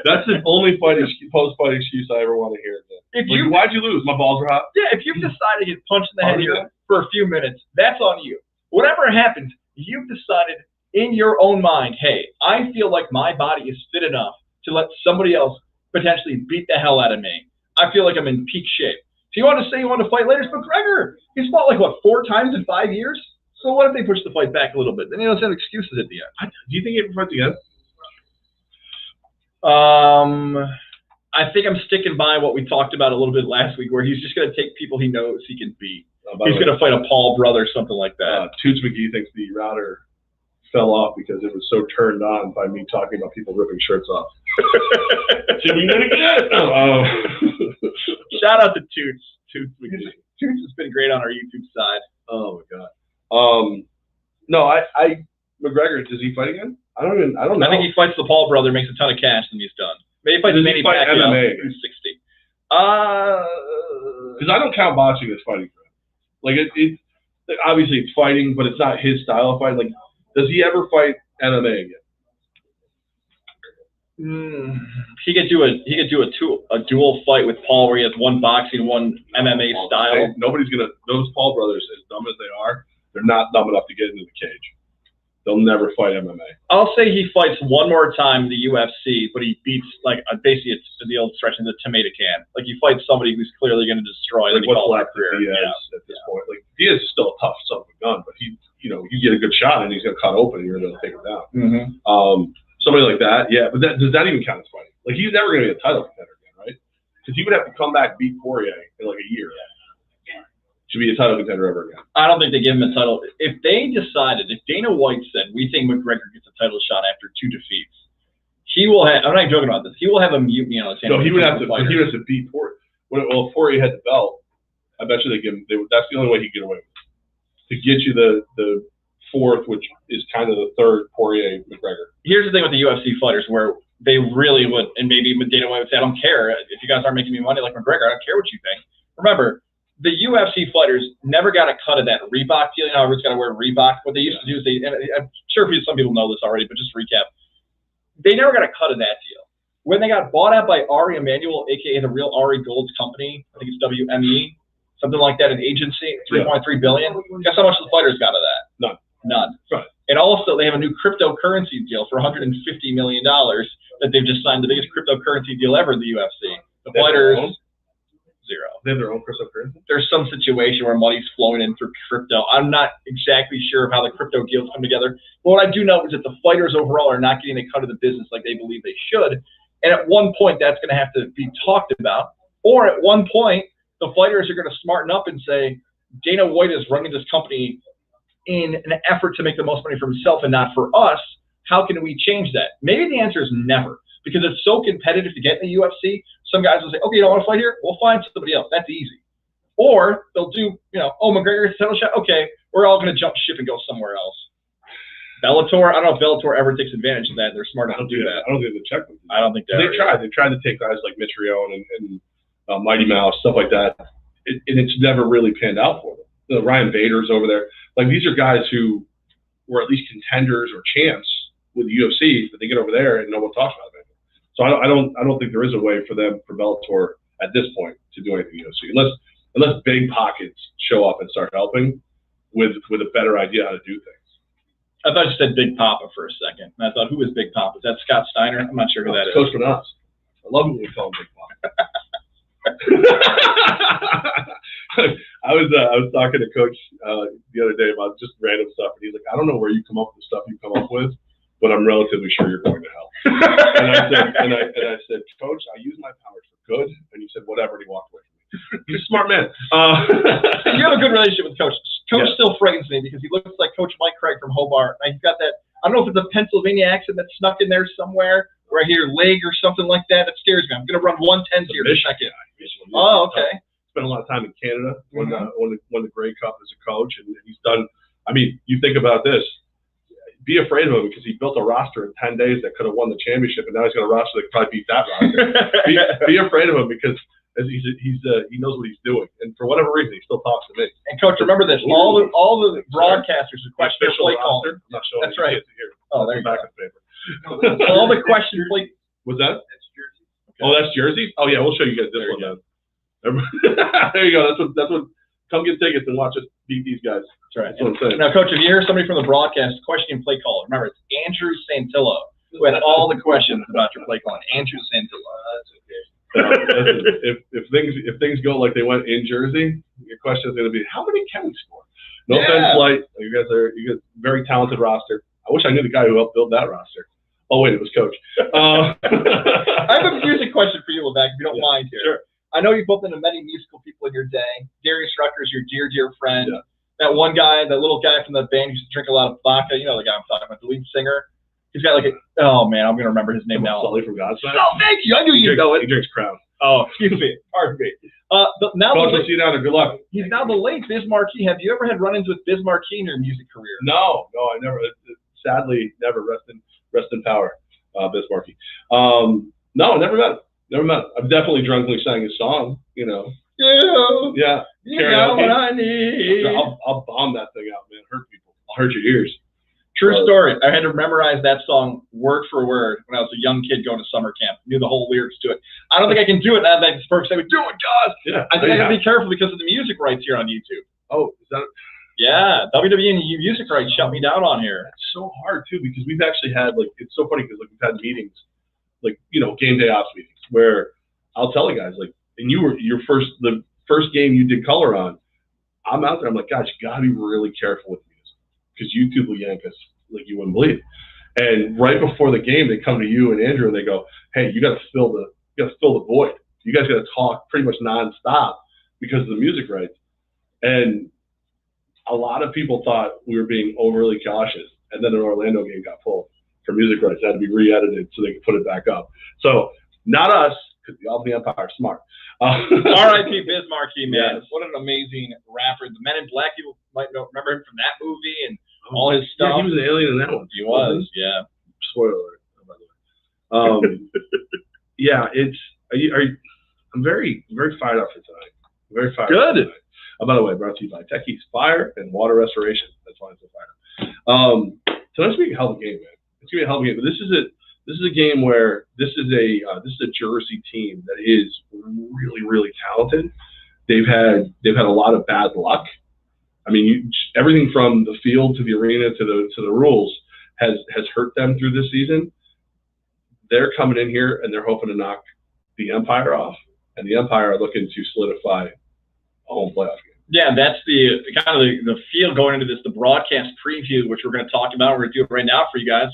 Speaker 1: That's the only post-fight excuse I ever want to hear. Why'd you lose? My balls are hot.
Speaker 2: Yeah, if you've decided to get punched in the head here for a few minutes, that's on you. Whatever happens, you've decided in your own mind, hey, I feel like my body is fit enough to let somebody else potentially beat the hell out of me. I feel like I'm in peak shape. If you want to say you want to fight later, it's McGregor. He's fought like, what, 4 times in 5 years? So what if they push the fight back a little bit? Then you don't have excuses at the end.
Speaker 1: Do you think he ever fights again?
Speaker 2: I think I'm sticking by what we talked about a little bit last week, where he's just going to take people he knows he can beat. He's going to fight a Paul brother, something like that.
Speaker 1: Toots McGee thinks the router fell off because it was so turned on by me talking about people ripping shirts off. See, we did it again.
Speaker 2: Shout out to Toots. Toots has been great on our YouTube side.
Speaker 1: Oh my God. No, McGregor, does he fight again? I don't know.
Speaker 2: I think he fights the Paul brother, makes a ton of cash, and he's done. Maybe he fights Manny Pacquiao, who's 60.
Speaker 1: Because I don't count boxing as fighting for him. Like obviously it's fighting, but it's not his style of fighting. Like, does he ever fight MMA again?
Speaker 2: He could do a dual fight with Paul, where he has one boxing, one MMA style.
Speaker 1: Those Paul brothers, as dumb as they are, they're not dumb enough to get into the cage. They'll never fight MMA.
Speaker 2: I'll say he fights one more time in the UFC, but he beats, like, basically it's the old stretching the tomato can. Like, you fight somebody who's clearly going to destroy.
Speaker 1: Like, what's left of Diaz at this point? Like, Diaz is still a tough son of a gun, but you get a good shot and he's going to cut open and you're going to take him down.
Speaker 2: Mm-hmm.
Speaker 1: Somebody like that, yeah. But does that even count as fighting? Like, he's never going to be a title contender again, right? Because he would have to come back, beat Poirier in like a year. Should be a title contender ever again.
Speaker 2: I don't think they give him a title. If Dana White said, we think McGregor gets a title shot after 2 defeats, he will have, I'm not even joking about this, he will have a mutiny on his hands.
Speaker 1: So he would have to beat Poirier. Well, if Poirier had the belt, I bet you that's the only way he'd get away with it. To get you the 4th, which is kind of the 3rd Poirier McGregor.
Speaker 2: Here's the thing with the UFC fighters, where they really would, and maybe Dana White would say, I don't care if you guys aren't making me money like McGregor, I don't care what you think. Remember, the UFC fighters never got a cut of that Reebok deal. You know, everyone's got to wear Reebok. What they used to do is and I'm sure some people know this already, but just to recap, they never got a cut of that deal. When they got bought out by Ari Emanuel, a.k.a. the real Ari Gold's company, I think it's WME, something like that, an agency, $3.3 billion. Guess how much the fighters got of that? None.
Speaker 1: Right.
Speaker 2: And also, they have a new cryptocurrency deal for $150 million that they've just signed, the biggest cryptocurrency deal ever in the UFC. The fighters, $0.
Speaker 1: They have their own cryptocurrency?
Speaker 2: There's some situation where money's flowing in through crypto. I'm not exactly sure of how the crypto deals come together. But what I do know is that the fighters overall are not getting a cut of the business like they believe they should. And at one point, that's going to have to be talked about. Or at one point, the fighters are going to smarten up and say, Dana White is running this company in an effort to make the most money for himself and not for us. How can we change that? Maybe the answer is never, because it's so competitive to get in the UFC. Some guys will say, okay, you don't want to fight here? We'll find somebody else. That's easy. Or they'll do, oh, McGregor's title shot? Okay, we're all going to jump ship and go somewhere else. Bellator, I don't know if Bellator ever takes advantage of that. They're smart enough to do that.
Speaker 1: I don't think they check them.
Speaker 2: I don't think
Speaker 1: they tried. They tried to take guys like Mitrione and Mighty Mouse, stuff like that. And it's never really panned out for them. Ryan Bader's over there. Like, these are guys who were at least contenders or champs with the UFC, but they get over there and no one talks about it. So I don't think there is a way for Bellator at this point to do anything UFC, unless big pockets show up and start helping with a better idea how to do things.
Speaker 2: I thought you said Big Papa for a second, and I thought, who is Big Papa? Is that Scott Steiner? I'm not sure who that is.
Speaker 1: Coach Renas. I love it when we call him Big Papa. I was talking to Coach the other day about just random stuff, and he's like, I don't know where you come up with the stuff you come up with, but I'm relatively sure you're going to help. and I said, Coach, I use my powers for good, and he said, whatever, and he walked away from me. He's a smart man.
Speaker 2: You have a good relationship with Coach. Coach
Speaker 1: Yeah.
Speaker 2: still frightens me because he looks like Coach Mike Craig from Hobart. And he's got that, I don't know if it's a Pennsylvania accent that's snuck in there somewhere, or I hear leg or something like that. It scares me. I'm going to run 110s here in a second. Oh, okay.
Speaker 1: Spent a lot of time in Canada when the Grey Cup as a coach, and he's done. I mean, you think about this. Be afraid of him because he built a roster in 10 days that could have won the championship, and now he's got a roster that could probably beat that roster. be afraid of him because he knows what he's doing, and for whatever reason, he still talks to me.
Speaker 2: And Coach, remember this: all the broadcasters who question your play calling.
Speaker 1: I'm not showing.
Speaker 2: That's right.
Speaker 1: Here.
Speaker 2: Oh, there you go.
Speaker 1: Back of paper.
Speaker 2: All the question play.
Speaker 1: Was that?
Speaker 3: That's Jersey.
Speaker 1: Okay. Oh, that's Jersey. Oh yeah, we'll show you guys this one then. There you go. That's what. Come get tickets and watch us beat these guys.
Speaker 2: That's right.
Speaker 1: That's what I'm saying.
Speaker 2: Now, Coach, if you hear somebody from the broadcast questioning play caller, remember it's Andrew Santillo who had all the questions about your play calling. Andrew Santillo. That's okay.
Speaker 1: Listen, if things go like they went in Jersey, your question is going to be, how many can we score? No offense, Light. You guys very talented roster. I wish I knew the guy who helped build that roster. Oh wait, it was Coach.
Speaker 2: I have a music question for you, Levack, if you don't mind here.
Speaker 1: Sure.
Speaker 2: I know you've bumped into many musical people in your day. Darius Rucker's your dear friend.
Speaker 1: Yeah.
Speaker 2: That one guy, that little guy from the band who used to drink a lot of vodka. You know the guy I'm talking about, the lead singer. He's got like oh man, I'm going to remember his name now.
Speaker 1: Sully from Godsmack.
Speaker 2: Oh, thank you. I knew you'd know it.
Speaker 1: He drinks Crown.
Speaker 2: Oh, excuse me. Pardon me.
Speaker 1: Coach, we'll see you down there. Good luck.
Speaker 2: He's now the late Biz Markie. Have you ever had run-ins with Biz Markie in your music career?
Speaker 1: No, I never. Sadly, never. Rest in power, Biz Markie. No, never met him. Never met him. I've definitely drunkenly sang his song.
Speaker 2: Yeah.
Speaker 1: Yeah.
Speaker 2: You got what I need.
Speaker 1: I'll bomb that thing out, man. Hurt people. I'll hurt your ears.
Speaker 2: True story. I had to memorize that song word for word when I was a young kid going to summer camp. Knew the whole lyrics to it. I don't think I can do it now that Spurs say, do it, Goz.
Speaker 1: Yeah.
Speaker 2: I think I gotta be careful because of the music rights here on YouTube.
Speaker 1: Oh, is that?
Speaker 2: Yeah, WWE and music rights shut me down on here.
Speaker 1: That's so hard too because we've actually had it's so funny because we've had meetings, game day ops meetings where I'll tell the guys and you were the first game you did color on. I'm out there. I'm like, guys, you gotta be really careful with music because YouTube will yank us like you wouldn't believe. And right before the game, they come to you and Andrew and they go, "Hey, you gotta fill the void. You guys gotta talk pretty much nonstop because of the music rights." And a lot of people thought we were being overly cautious, and then an Orlando game got pulled for music rights. It had to be re-edited so they could put it back up. So not us, because the Albany Empire is smart.
Speaker 2: R.I.P. Biz Markie, man.
Speaker 1: Yes.
Speaker 2: What an amazing rapper. The Men in Black, people might remember him from that movie and all his stuff.
Speaker 1: Yeah, he was an alien in that one.
Speaker 2: He was, yeah.
Speaker 1: Spoiler alert, by the way. Yeah, I'm very, very fired up for tonight. Very fired up.
Speaker 2: Good.
Speaker 1: By the way, brought to you by Techie's Fire and Water Restoration. That's why I'm so fired up. Tonight's gonna be a hell of a game, man. It's gonna be a hell of a game. But this is a game where this is a Jersey team that is really, really talented. They've had a lot of bad luck. I mean, everything from the field to the arena to the rules has hurt them through this season. They're coming in here and they're hoping to knock the Empire off, and the Empire are looking to solidify a home playoff game.
Speaker 2: Yeah, that's the kind of the feel going into this, the broadcast preview, which we're going to talk about. We're going to do it right now for you guys.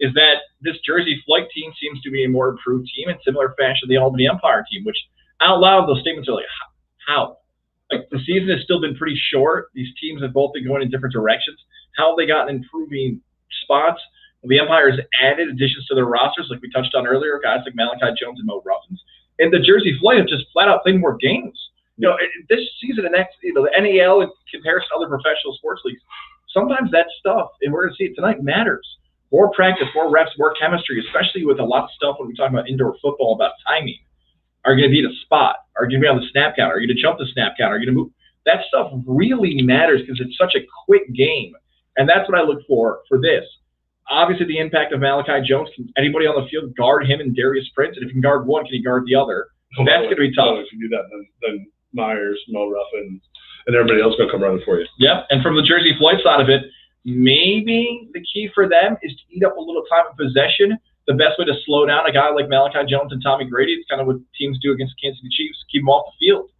Speaker 2: Is that this Jersey Flight team seems to be a more improved team in similar fashion to the Albany Empire team, which out loud those statements are like, how? Like the season has still been pretty short. These teams have both been going in different directions. How have they gotten improving spots? Well, the Empire has added additions to their rosters, like we touched on earlier, guys like Malachi Jones and Mo Ruffins. And the Jersey Flight have just flat out played more games. You know, this season and next, you know, the NAL in comparison to other professional sports leagues, sometimes that stuff, and we're going to see it tonight, matters. More practice, more reps, more chemistry, especially with a lot of stuff when we talk about indoor football, about timing. Are you going to be in a spot? Are you going to be on the snap count? Are you going to jump the snap count? Are you going to move? That stuff really matters because it's such a quick game. And that's what I look for this. Obviously, the impact of Malachi Jones. Can anybody on the field guard him and Darius Prince? And if you can guard one, can you guard the other? That's going to be tough.
Speaker 1: If you do that, then Myers, Mo Ruffin, and everybody else going to come running for you.
Speaker 2: Yeah, and from the Jersey Flight side of it, maybe the key for them is to eat up a little time of possession. The best way to slow down a guy like Malachi Jones and Tommy Grady, it's kind of what teams do against the Kansas City Chiefs, keep them off the field.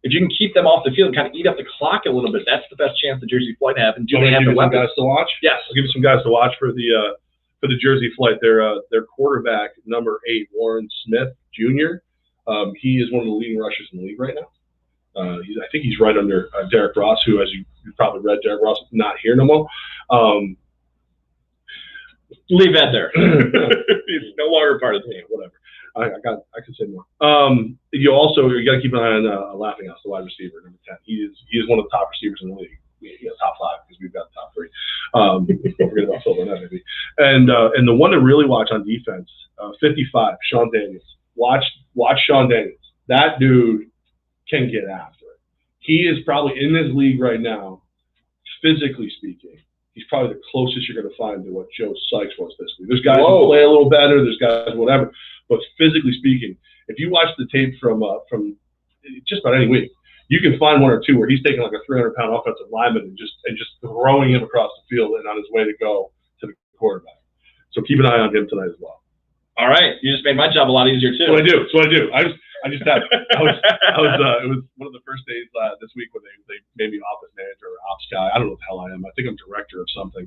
Speaker 2: If you can keep them off the field, kind of eat up the clock a little bit, that's the best chance the Jersey Flight have. And do they have the weapons?
Speaker 1: Guys to watch?
Speaker 2: Yes.
Speaker 1: I'll give you some guys to watch for the Jersey Flight. Their quarterback, number 8, Warren Smith Jr. He is one of the leading rushers in the league right now. I think he's right under Derek Ross, who, as you probably read, Derek Ross is not here no more.
Speaker 2: Leave that there. He's no longer part of the team.
Speaker 1: Whatever. I could say more. You got to keep an eye on Laughing House, the wide receiver, number 10. He is one of the top receivers in the league. Top 5 because we've got the top 3. Don't forget about Phil Burnett, maybe. And the one to really watch on defense, 55, Sean Daniels. Watch Sean Daniels. That dude can get after it. He is probably in this league right now, physically speaking. He's probably the closest you're going to find to what Joe Sykes was this week. There's guys who play a little better. There's guys whatever. But physically speaking, if you watch the tape from just about any week, you can find one or two where he's taking like a 300-pound offensive lineman and just throwing him across the field and on his way to go to the quarterback. So keep an eye on him tonight as well.
Speaker 2: All right, you just made my job a lot easier too.
Speaker 1: That's what I do. It was one of the first days this week when they made me office manager or ops guy. I don't know what the hell I am. I think I'm director of something.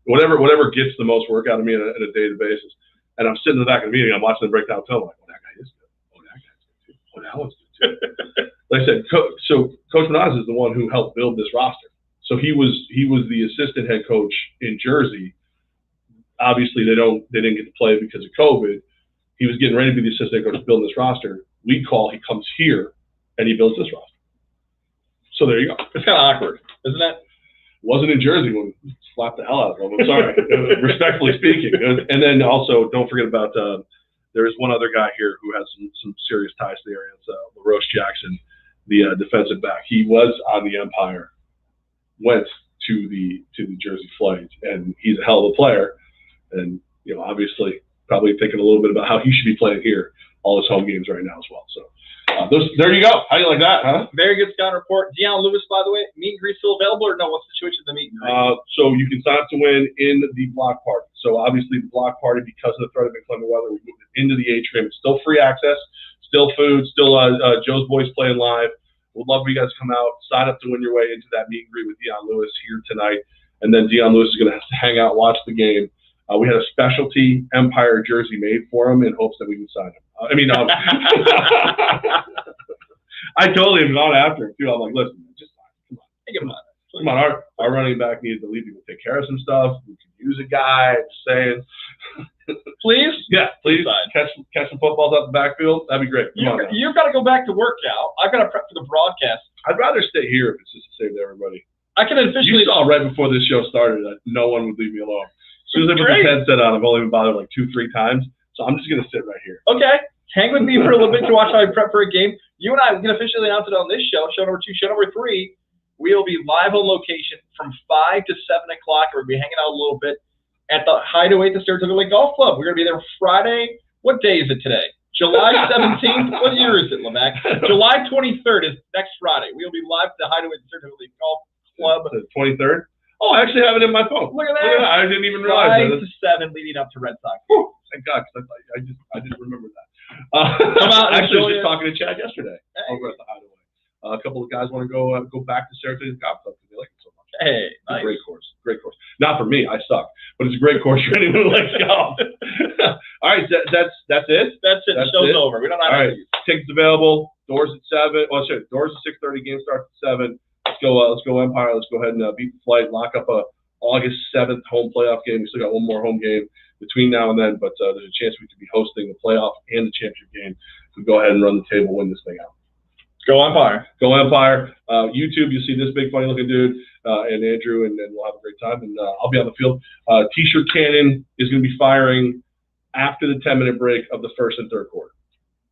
Speaker 1: Whatever gets the most work out of me on a daily basis. And I'm sitting in the back of the meeting. I'm watching them break down film. I'm like, that guy is good. That guy's good too. That one's good too. Like I said, Coach Manaz is the one who helped build this roster. So he was the assistant head coach in Jersey. Obviously, they didn't get to play because of COVID. He was getting ready to be the assistant coach building this roster. He comes here, and he builds this roster. So there you go.
Speaker 2: It's kind of awkward, isn't it?
Speaker 1: Wasn't in Jersey when we slapped the hell out of him. I'm sorry, respectfully speaking. And then also, don't forget about there is one other guy here who has some serious ties to the area. It's LaRoche Jackson, the defensive back. He was on the Empire, went to the Jersey Flight, and he's a hell of a player. And obviously, probably thinking a little bit about how he should be playing here, all his home games right now as well. So there you go. How do you like that, huh?
Speaker 2: Very good scout report. Deion Lewis, by the way, meet and greet still available or no? What's the situation of the meet and greet?
Speaker 1: So you can sign up to win in the block party. So obviously the block party, because of the threat of inclement weather, we moved it into the atrium. It's still free access, still food, still Joe's Boys playing live. We'd love for you guys to come out, sign up to win your way into that meet and greet with Deion Lewis here tonight. And then Deion Lewis is going to have to hang out, watch the game. We had a specialty Empire jersey made for him in hopes that we can sign him. I totally have gone after him, too. I'm like, listen, just come on. Our running back needs to leave people take care of some stuff. We could use a guy. Just saying.
Speaker 2: Please?
Speaker 1: Yeah, please. Catch some footballs out the backfield. That'd be great.
Speaker 2: You've got to go back to work now. I've got to prep for the broadcast.
Speaker 1: I'd rather stay here if it's just to save everybody.
Speaker 2: I can officially.
Speaker 1: You saw right before this show started that no one would leave me alone. As soon as I put this headset on, I've only been bothered like 2-3 times. So I'm just going to sit right here.
Speaker 2: Okay. Hang with me for a little bit to watch how I prep for a game. You and I can officially announce it on this show, show number 2, show number 3. We'll be live on location from 5 to 7 o'clock. We'll be hanging out a little bit at the Hideaway at the Saratoga Lake Golf Club. We're going to be there Friday. What day is it today? July 17th. What year is it, Levack? July 23rd is next Friday. We'll be live at the Hideaway at the Saratoga Lake Golf Club.
Speaker 1: The 23rd? Oh, I actually have it in my phone.
Speaker 2: Look at that.
Speaker 1: I didn't even realize
Speaker 2: 5 to 7 leading up to Red Sox.
Speaker 1: Whew, thank God, because I just remembered that. Actually, I was just talking to Chad yesterday over at the Hideaway. A couple of guys want to go back to Saratoga Golf Club because they like it so much.
Speaker 2: Hey, nice.
Speaker 1: Great course. Not for me, I suck, but it's a great course for anyone who likes golf. All right, that's it.
Speaker 2: That's it. The show's over. We don't have
Speaker 1: All right, tickets available. Doors at 7. Well, sorry, doors at 6:30. Game starts at 7. Let's go Empire. Let's go ahead and beat the flight. Lock up a August 7th home playoff game. We still got one more home game between now and then, but there's a chance we could be hosting the playoff and the championship game. So go ahead and run the table, win this thing out.
Speaker 2: Go Empire.
Speaker 1: Go Empire. YouTube, you'll see this big funny looking dude and Andrew, and we'll have a great time. And I'll be on the field. T-shirt cannon is going to be firing after the 10-minute break of the first and third quarter.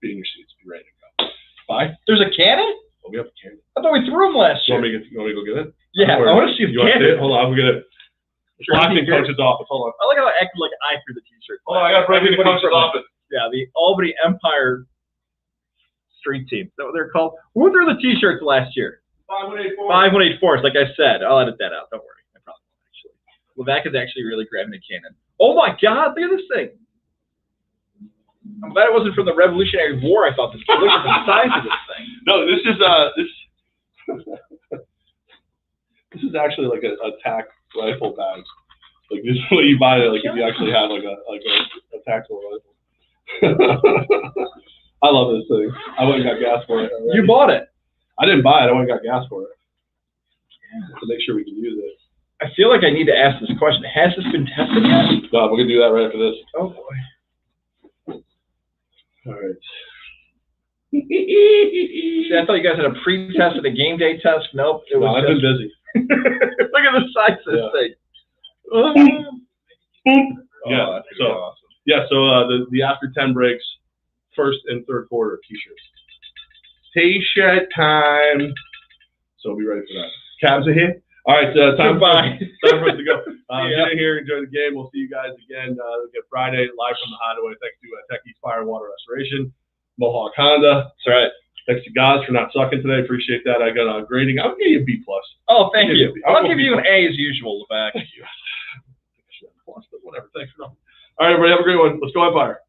Speaker 1: Be in your seats. Be ready to go. Bye.
Speaker 2: There's a cannon?
Speaker 1: Oh, we have a cannon.
Speaker 2: I thought we threw him last year.
Speaker 1: You want me to go get it?
Speaker 2: Yeah, I want to see the cannon.
Speaker 1: Hold on, I'll get it. Blocking coach's office. Hold on.
Speaker 2: I like how I acted like I threw the T-shirt.
Speaker 1: Oh, I got to break into coach's office.
Speaker 2: Yeah, the Albany Empire street team. Is that what they're called? Who threw the T-shirts last year? 5184. 5184. Like I said, I'll edit that out. Don't worry. I probably won't, actually. Levack is actually really grabbing a cannon. Oh, my God. Look at this thing. I'm glad it wasn't from the Revolutionary War. I thought this. Look at the size of this thing.
Speaker 1: No, this is this is actually like a tack rifle bag. Like this is what you buy it. Like if you actually have like a tactical rifle. I love this thing. I went and got gas for it. Already.
Speaker 2: You bought it.
Speaker 1: I didn't buy it. I went and got gas for it to make sure we can use it.
Speaker 2: I feel like I need to ask this question. Has this been tested yet?
Speaker 1: No, we're gonna do that right after this.
Speaker 2: Oh boy.
Speaker 1: All right.
Speaker 2: See, I thought you guys had a pre-test and a game day test. Nope.
Speaker 1: I've been busy.
Speaker 2: Look at the size of this thing.
Speaker 1: Yeah. So
Speaker 2: awesome.
Speaker 1: Yeah. So the after 10 breaks, first and third quarter T-shirts. T-shirt time. So we'll be ready for that. Cabs are here. All right. Time for us to go. Get in here, enjoy the game. We'll see you guys again. Get Friday live from the Hideaway. Thanks to Techie's Fire and Water Restoration, Mohawk Honda.
Speaker 2: That's right.
Speaker 1: Thanks to Goz for not sucking today. Appreciate that. I got a grading. I'll give you a B+.
Speaker 2: Oh, thank you. I'll give you an A as usual, Levack.
Speaker 1: Thank you. But whatever. Thanks for nothing. All right, everybody. Have a great one. Let's go Empire.